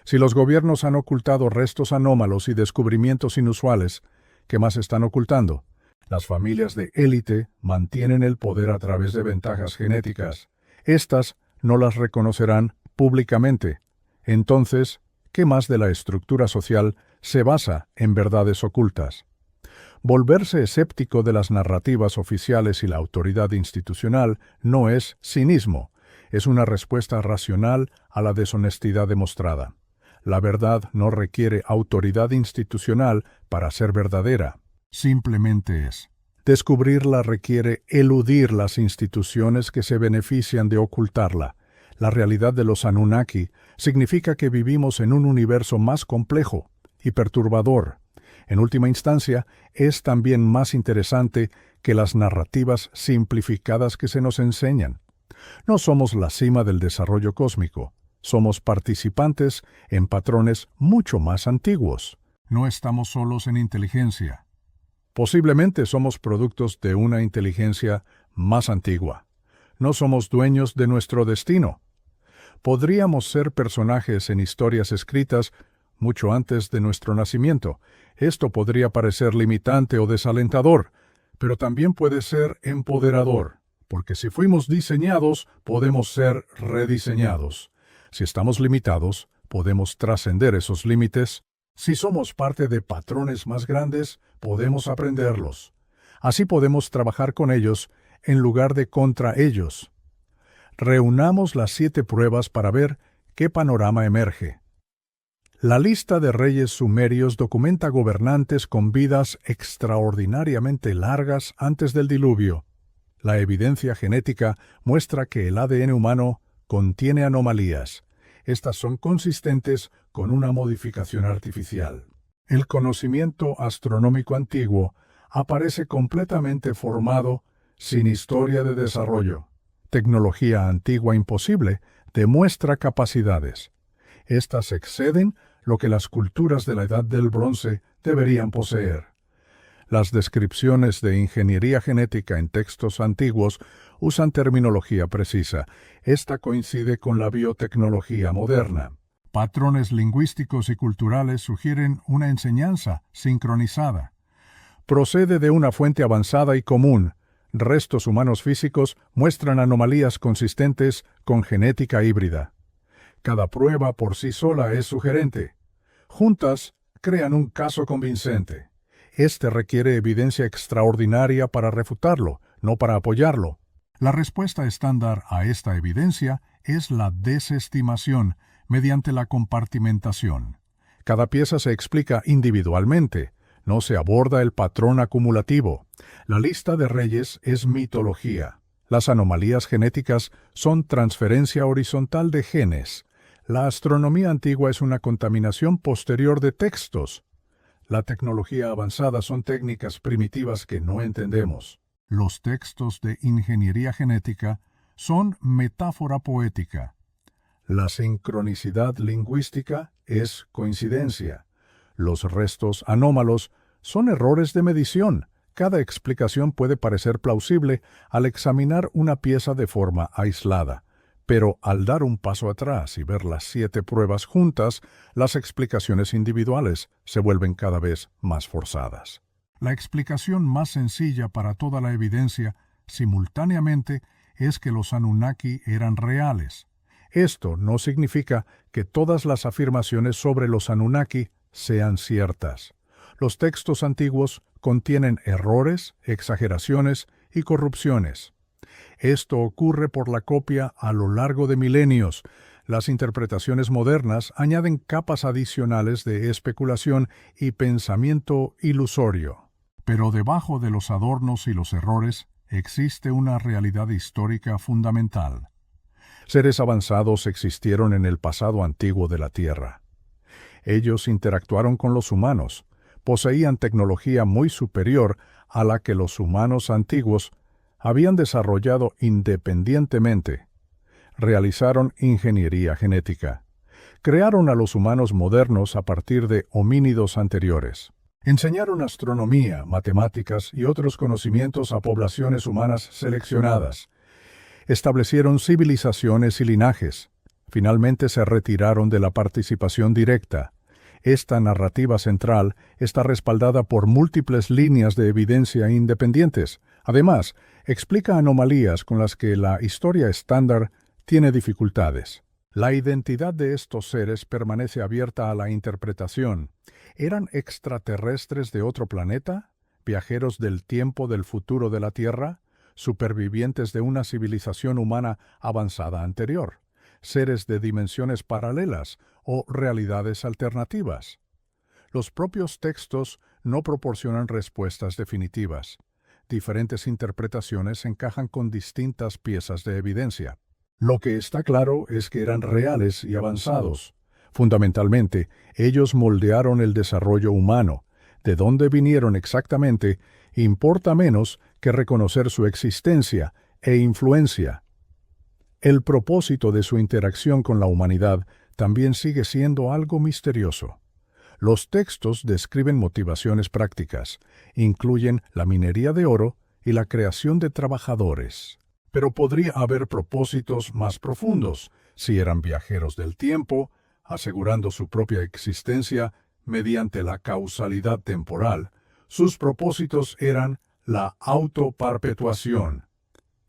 Si los gobiernos han ocultado restos anómalos y descubrimientos inusuales, ¿qué más están ocultando? Las familias de élite mantienen el poder a través de ventajas genéticas. Estas no las reconocerán públicamente. Entonces, ¿qué más de la estructura social se basa en verdades ocultas? Volverse escéptico de las narrativas oficiales y la autoridad institucional no es cinismo, es una respuesta racional a la deshonestidad demostrada. La verdad no requiere autoridad institucional para ser verdadera. Simplemente es. Descubrirla requiere eludir las instituciones que se benefician de ocultarla. La realidad de los Anunnaki significa que vivimos en un universo más complejo y perturbador. En última instancia, es también más interesante que las narrativas simplificadas que se nos enseñan. No somos la cima del desarrollo cósmico, somos participantes en patrones mucho más antiguos. No estamos solos en inteligencia. Posiblemente somos productos de una inteligencia más antigua. No somos dueños de nuestro destino. Podríamos ser personajes en historias escritas mucho antes de nuestro nacimiento. Esto podría parecer limitante o desalentador, pero también puede ser empoderador, porque si fuimos diseñados, podemos ser rediseñados. Si estamos limitados, podemos trascender esos límites. Si somos parte de patrones más grandes, podemos aprenderlos. Así podemos trabajar con ellos en lugar de contra ellos. Reunamos las 7 pruebas para ver qué panorama emerge. La lista de reyes sumerios documenta gobernantes con vidas extraordinariamente largas antes del diluvio. La evidencia genética muestra que el ADN humano contiene anomalías. Estas son consistentes con una modificación artificial. El conocimiento astronómico antiguo aparece completamente formado, sin historia de desarrollo. Tecnología antigua imposible demuestra capacidades. Estas exceden lo que las culturas de la Edad del Bronce deberían poseer. Las descripciones de ingeniería genética en textos antiguos usan terminología precisa. Esta coincide con la biotecnología moderna. Patrones lingüísticos y culturales sugieren una enseñanza sincronizada. Procede de una fuente avanzada y común. Restos humanos físicos muestran anomalías consistentes con genética híbrida. Cada prueba por sí sola es sugerente. Juntas, crean un caso convincente. Este requiere evidencia extraordinaria para refutarlo, no para apoyarlo. La respuesta estándar a esta evidencia es la desestimación mediante la compartimentación. Cada pieza se explica individualmente, no se aborda el patrón acumulativo. La lista de reyes es mitología. Las anomalías genéticas son transferencia horizontal de genes. La astronomía antigua es una contaminación posterior de textos. La tecnología avanzada son técnicas primitivas que no entendemos. Los textos de ingeniería genética son metáfora poética. La sincronicidad lingüística es coincidencia. Los restos anómalos son errores de medición. Cada explicación puede parecer plausible al examinar una pieza de forma aislada. Pero al dar un paso atrás y ver las 7 pruebas juntas, las explicaciones individuales se vuelven cada vez más forzadas. La explicación más sencilla para toda la evidencia, simultáneamente, es que los Anunnaki eran reales. Esto no significa que todas las afirmaciones sobre los Anunnaki sean ciertas. Los textos antiguos contienen errores, exageraciones y corrupciones. Esto ocurre por la copia a lo largo de milenios. Las interpretaciones modernas añaden capas adicionales de especulación y pensamiento ilusorio. Pero debajo de los adornos y los errores existe una realidad histórica fundamental. Seres avanzados existieron en el pasado antiguo de la Tierra. Ellos interactuaron con los humanos, poseían tecnología muy superior a la que los humanos antiguos habían desarrollado independientemente. Realizaron ingeniería genética. Crearon a los humanos modernos a partir de homínidos anteriores. Enseñaron astronomía, matemáticas y otros conocimientos a poblaciones humanas seleccionadas. Establecieron civilizaciones y linajes. Finalmente se retiraron de la participación directa. Esta narrativa central está respaldada por múltiples líneas de evidencia independientes. Además, explica anomalías con las que la historia estándar tiene dificultades. La identidad de estos seres permanece abierta a la interpretación. ¿Eran extraterrestres de otro planeta? ¿Viajeros del tiempo del futuro de la Tierra? ¿Supervivientes de una civilización humana avanzada anterior? ¿Seres de dimensiones paralelas o realidades alternativas? Los propios textos no proporcionan respuestas definitivas. Diferentes interpretaciones encajan con distintas piezas de evidencia. Lo que está claro es que eran reales y avanzados. Fundamentalmente, ellos moldearon el desarrollo humano, de dónde vinieron exactamente importa menos que reconocer su existencia e influencia. El propósito de su interacción con la humanidad también sigue siendo algo misterioso. Los textos describen motivaciones prácticas, incluyen la minería de oro y la creación de trabajadores. Pero podría haber propósitos más profundos, si eran viajeros del tiempo, asegurando su propia existencia mediante la causalidad temporal. Sus propósitos eran la autoperpetuación.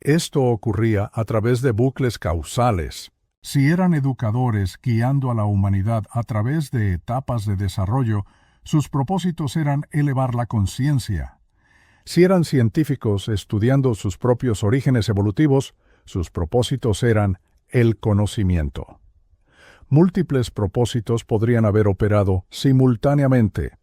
Esto ocurría a través de bucles causales. Si eran educadores guiando a la humanidad a través de etapas de desarrollo, sus propósitos eran elevar la conciencia. Si eran científicos estudiando sus propios orígenes evolutivos, sus propósitos eran el conocimiento. Múltiples propósitos podrían haber operado simultáneamente.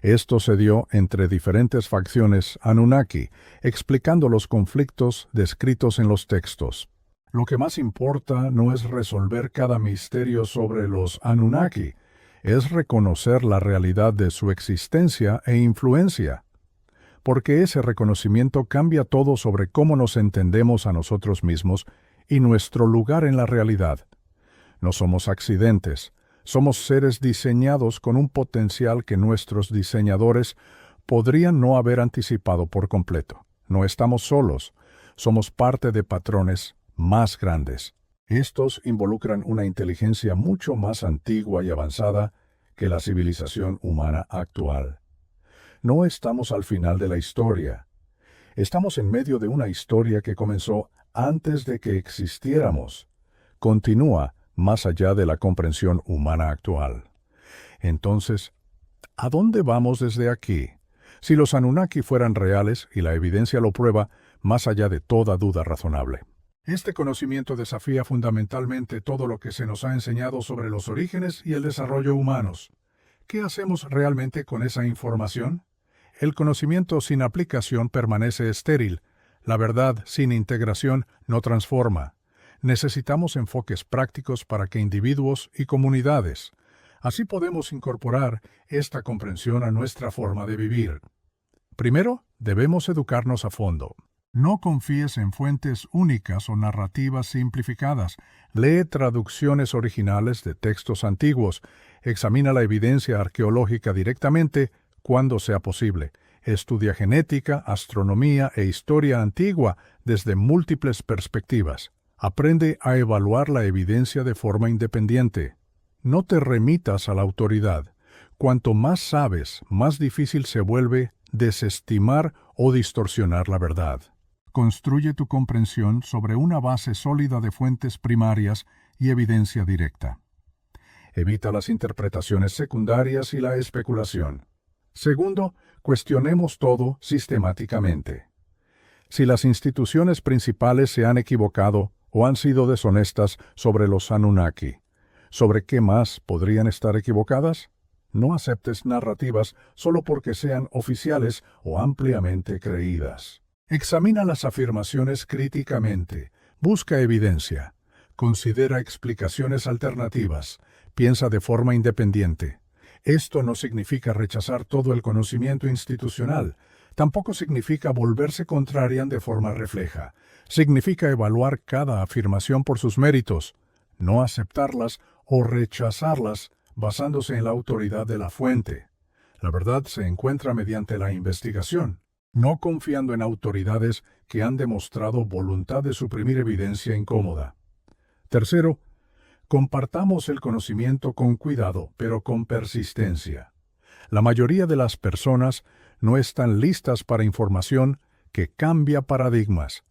Esto se dio entre diferentes facciones Anunnaki, explicando los conflictos descritos en los textos. Lo que más importa no es resolver cada misterio sobre los Anunnaki, es reconocer la realidad de su existencia e influencia, porque ese reconocimiento cambia todo sobre cómo nos entendemos a nosotros mismos y nuestro lugar en la realidad. No somos accidentes, somos seres diseñados con un potencial que nuestros diseñadores podrían no haber anticipado por completo. No estamos solos, somos parte de patrones más grandes. Estos involucran una inteligencia mucho más antigua y avanzada que la civilización humana actual. No estamos al final de la historia. Estamos en medio de una historia que comenzó antes de que existiéramos. Continúa más allá de la comprensión humana actual. Entonces, ¿a dónde vamos desde aquí? Si los Anunnaki fueran reales, y la evidencia lo prueba, más allá de toda duda razonable. Este conocimiento desafía fundamentalmente todo lo que se nos ha enseñado sobre los orígenes y el desarrollo humanos. ¿Qué hacemos realmente con esa información? El conocimiento sin aplicación permanece estéril. La verdad sin integración no transforma. Necesitamos enfoques prácticos para que individuos y comunidades. Así podemos incorporar esta comprensión a nuestra forma de vivir. Primero, debemos educarnos a fondo. No confíes en fuentes únicas o narrativas simplificadas. Lee traducciones originales de textos antiguos. Examina la evidencia arqueológica directamente cuando sea posible. Estudia genética, astronomía e historia antigua desde múltiples perspectivas. Aprende a evaluar la evidencia de forma independiente. No te remitas a la autoridad. Cuanto más sabes, más difícil se vuelve desestimar o distorsionar la verdad. Construye tu comprensión sobre una base sólida de fuentes primarias y evidencia directa. Evita las interpretaciones secundarias y la especulación. Segundo, cuestionemos todo sistemáticamente. Si las instituciones principales se han equivocado o han sido deshonestas sobre los Anunnaki, ¿sobre qué más podrían estar equivocadas? No aceptes narrativas solo porque sean oficiales o ampliamente creídas. Examina las afirmaciones críticamente, busca evidencia, considera explicaciones alternativas, piensa de forma independiente. Esto no significa rechazar todo el conocimiento institucional, tampoco significa volverse contrarian de forma refleja. Significa evaluar cada afirmación por sus méritos, no aceptarlas o rechazarlas basándose en la autoridad de la fuente. La verdad se encuentra mediante la investigación, no confiando en autoridades que han demostrado voluntad de suprimir evidencia incómoda. Tercero, compartamos el conocimiento con cuidado, pero con persistencia. La mayoría de las personas no están listas para información que cambia paradigmas.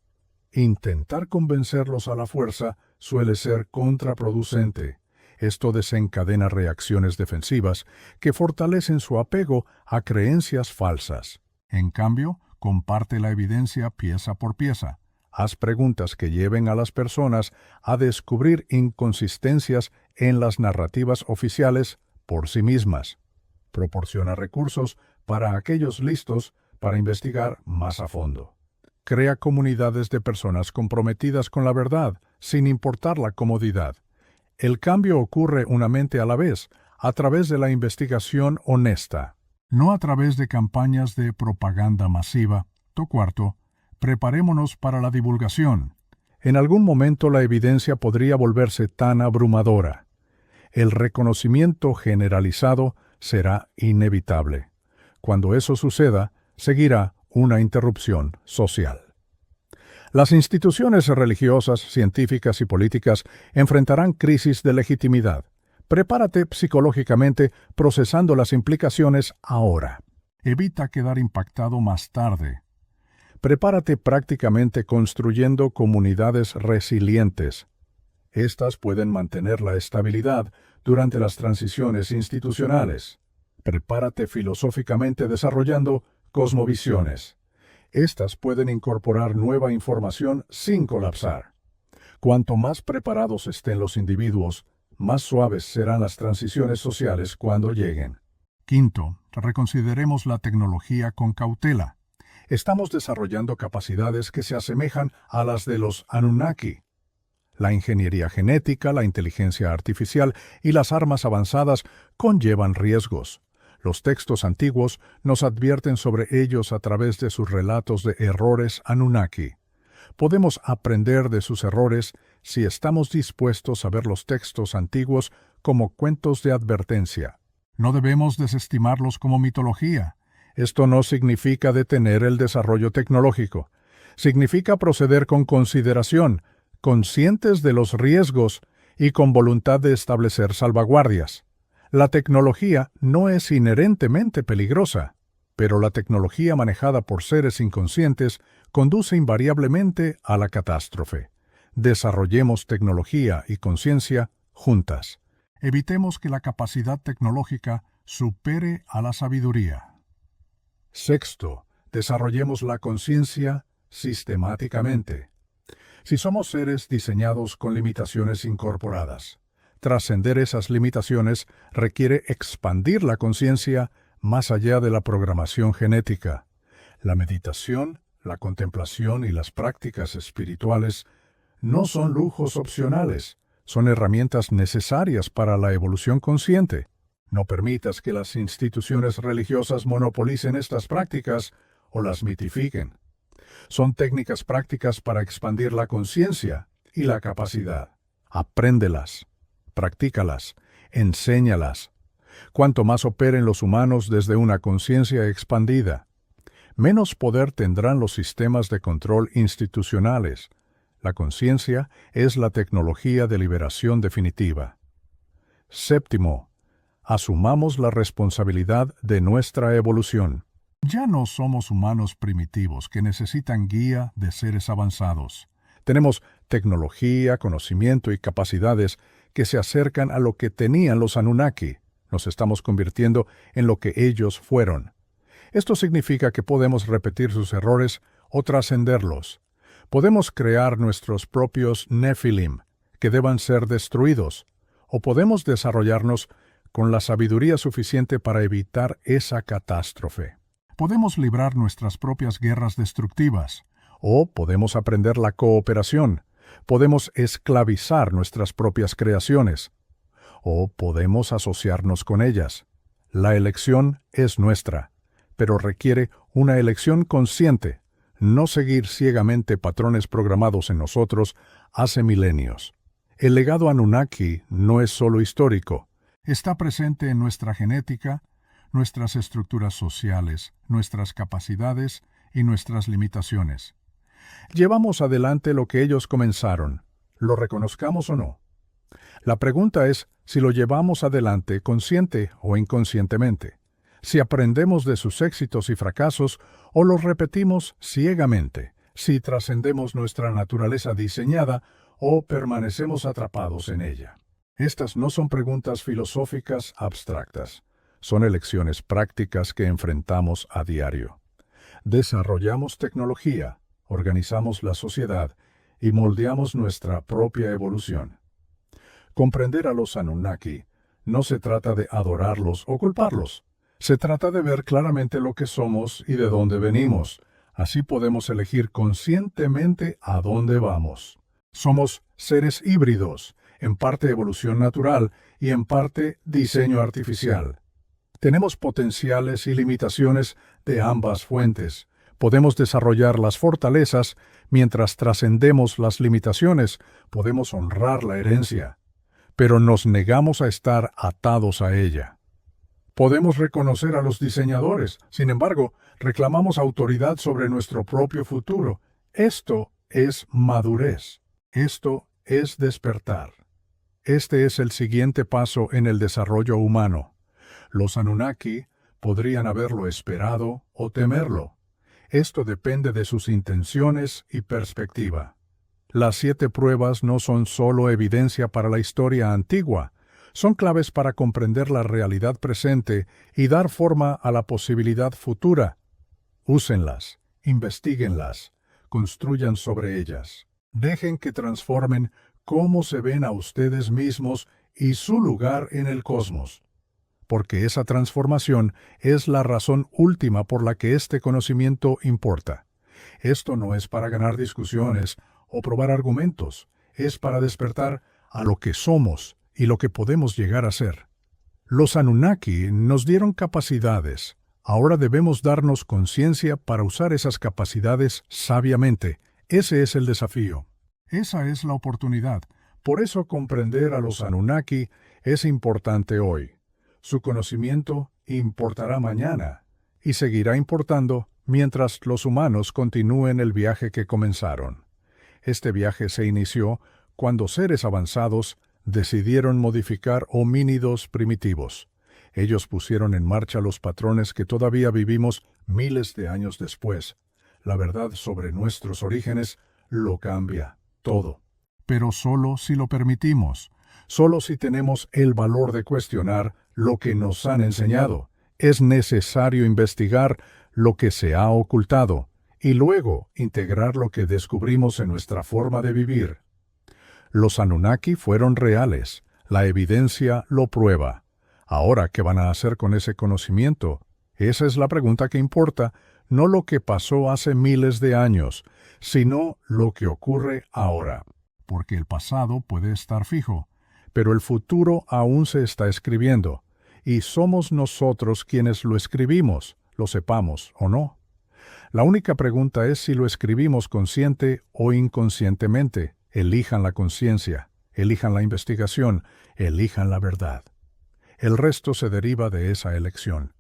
Intentar convencerlos a la fuerza suele ser contraproducente. Esto desencadena reacciones defensivas que fortalecen su apego a creencias falsas. En cambio, comparte la evidencia pieza por pieza. Haz preguntas que lleven a las personas a descubrir inconsistencias en las narrativas oficiales por sí mismas. Proporciona recursos para aquellos listos para investigar más a fondo. Crea comunidades de personas comprometidas con la verdad, sin importar la comodidad. El cambio ocurre una mente a la vez, a través de la investigación honesta. no a través de campañas de propaganda masiva. Cuarto, preparémonos para la divulgación. En algún momento la evidencia podría volverse tan abrumadora. El reconocimiento generalizado será inevitable. Cuando eso suceda, seguirá una interrupción social. Las instituciones religiosas, científicas y políticas enfrentarán crisis de legitimidad. Prepárate psicológicamente procesando las implicaciones ahora. Evita quedar impactado más tarde. Prepárate prácticamente construyendo comunidades resilientes. Estas pueden mantener la estabilidad durante las transiciones institucionales. Prepárate filosóficamente desarrollando cosmovisiones. Estas pueden incorporar nueva información sin colapsar. Cuanto más preparados estén los individuos, más suaves serán las transiciones sociales cuando lleguen. Quinto, reconsideremos la tecnología con cautela. Estamos desarrollando capacidades que se asemejan a las de los Anunnaki. La ingeniería genética, la inteligencia artificial y las armas avanzadas conllevan riesgos. Los textos antiguos nos advierten sobre ellos a través de sus relatos de errores Anunnaki. Podemos aprender de sus errores si estamos dispuestos a ver los textos antiguos como cuentos de advertencia. No debemos desestimarlos como mitología. Esto no significa detener el desarrollo tecnológico. Significa proceder con consideración, conscientes de los riesgos y con voluntad de establecer salvaguardias. La tecnología no es inherentemente peligrosa, pero la tecnología manejada por seres inconscientes conduce invariablemente a la catástrofe. Desarrollemos tecnología y conciencia juntas. Evitemos que la capacidad tecnológica supere a la sabiduría. Sexto, desarrollemos la conciencia sistemáticamente. Si somos seres diseñados con limitaciones incorporadas, trascender esas limitaciones requiere expandir la conciencia más allá de la programación genética. La meditación, la contemplación y las prácticas espirituales no son lujos opcionales, son herramientas necesarias para la evolución consciente. No permitas que las instituciones religiosas monopolicen estas prácticas o las mitifiquen. Son técnicas prácticas para expandir la conciencia y la capacidad. Apréndelas, practícalas, enséñalas. Cuanto más operen los humanos desde una conciencia expandida, menos poder tendrán los sistemas de control institucionales. La conciencia es la tecnología de liberación definitiva. Séptimo, asumamos la responsabilidad de nuestra evolución. Ya no somos humanos primitivos que necesitan guía de seres avanzados. Tenemos tecnología, conocimiento y capacidades que se acercan a lo que tenían los Anunnaki. Nos estamos convirtiendo en lo que ellos fueron. Esto significa que podemos repetir sus errores o trascenderlos. Podemos crear nuestros propios Nephilim, que deban ser destruidos, o podemos desarrollarnos con la sabiduría suficiente para evitar esa catástrofe. Podemos librar nuestras propias guerras destructivas, o podemos aprender la cooperación. Podemos esclavizar nuestras propias creaciones, o podemos asociarnos con ellas. La elección es nuestra, pero requiere una elección consciente, no seguir ciegamente patrones programados en nosotros hace milenios. El legado Anunnaki no es solo histórico, está presente en nuestra genética, nuestras estructuras sociales, nuestras capacidades y nuestras limitaciones. Llevamos adelante lo que ellos comenzaron, lo reconozcamos o no. La pregunta es si lo llevamos adelante consciente o inconscientemente, si aprendemos de sus éxitos y fracasos o los repetimos ciegamente, si trascendemos nuestra naturaleza diseñada o permanecemos atrapados en ella. Estas no son preguntas filosóficas abstractas, son elecciones prácticas que enfrentamos a diario. Desarrollamos tecnología, organizamos la sociedad y moldeamos nuestra propia evolución. Comprender a los Anunnaki no se trata de adorarlos o culparlos. Se trata de ver claramente lo que somos y de dónde venimos. Así podemos elegir conscientemente a dónde vamos. Somos seres híbridos, en parte evolución natural y en parte diseño artificial. Tenemos potenciales y limitaciones de ambas fuentes. Podemos desarrollar las fortalezas mientras trascendemos las limitaciones. Podemos honrar la herencia, pero nos negamos a estar atados a ella. Podemos reconocer a los diseñadores, sin embargo, reclamamos autoridad sobre nuestro propio futuro. Esto es madurez. Esto es despertar. Este es el siguiente paso en el desarrollo humano. Los Anunnaki podrían haberlo esperado o temerlo. Esto depende de sus intenciones y perspectiva. Las 7 pruebas no son solo evidencia para la historia antigua, son claves para comprender la realidad presente y dar forma a la posibilidad futura. Úsenlas, investíguenlas, construyan sobre ellas. Dejen que transformen cómo se ven a ustedes mismos y su lugar en el cosmos. Porque esa transformación es la razón última por la que este conocimiento importa. Esto no es para ganar discusiones o probar argumentos, es para despertar a lo que somos y lo que podemos llegar a ser. Los Anunnaki nos dieron capacidades. Ahora debemos darnos conciencia para usar esas capacidades sabiamente. Ese es el desafío. Esa es la oportunidad. Por eso comprender a los Anunnaki es importante hoy. Su conocimiento importará mañana y seguirá importando mientras los humanos continúen el viaje que comenzaron. Este viaje se inició cuando seres avanzados decidieron modificar homínidos primitivos. Ellos pusieron en marcha los patrones que todavía vivimos miles de años después. La verdad sobre nuestros orígenes lo cambia todo. Pero solo si lo permitimos, solo si tenemos el valor de cuestionar lo que nos han enseñado. Es necesario investigar lo que se ha ocultado y luego integrar lo que descubrimos en nuestra forma de vivir. Los Anunnaki fueron reales, la evidencia lo prueba. Ahora, ¿qué van a hacer con ese conocimiento? Esa es la pregunta que importa, no lo que pasó hace miles de años, sino lo que ocurre ahora. Porque el pasado puede estar fijo, pero el futuro aún se está escribiendo, y somos nosotros quienes lo escribimos, lo sepamos o no. La única pregunta es si lo escribimos consciente o inconscientemente. Elijan la conciencia, elijan la investigación, elijan la verdad. El resto se deriva de esa elección.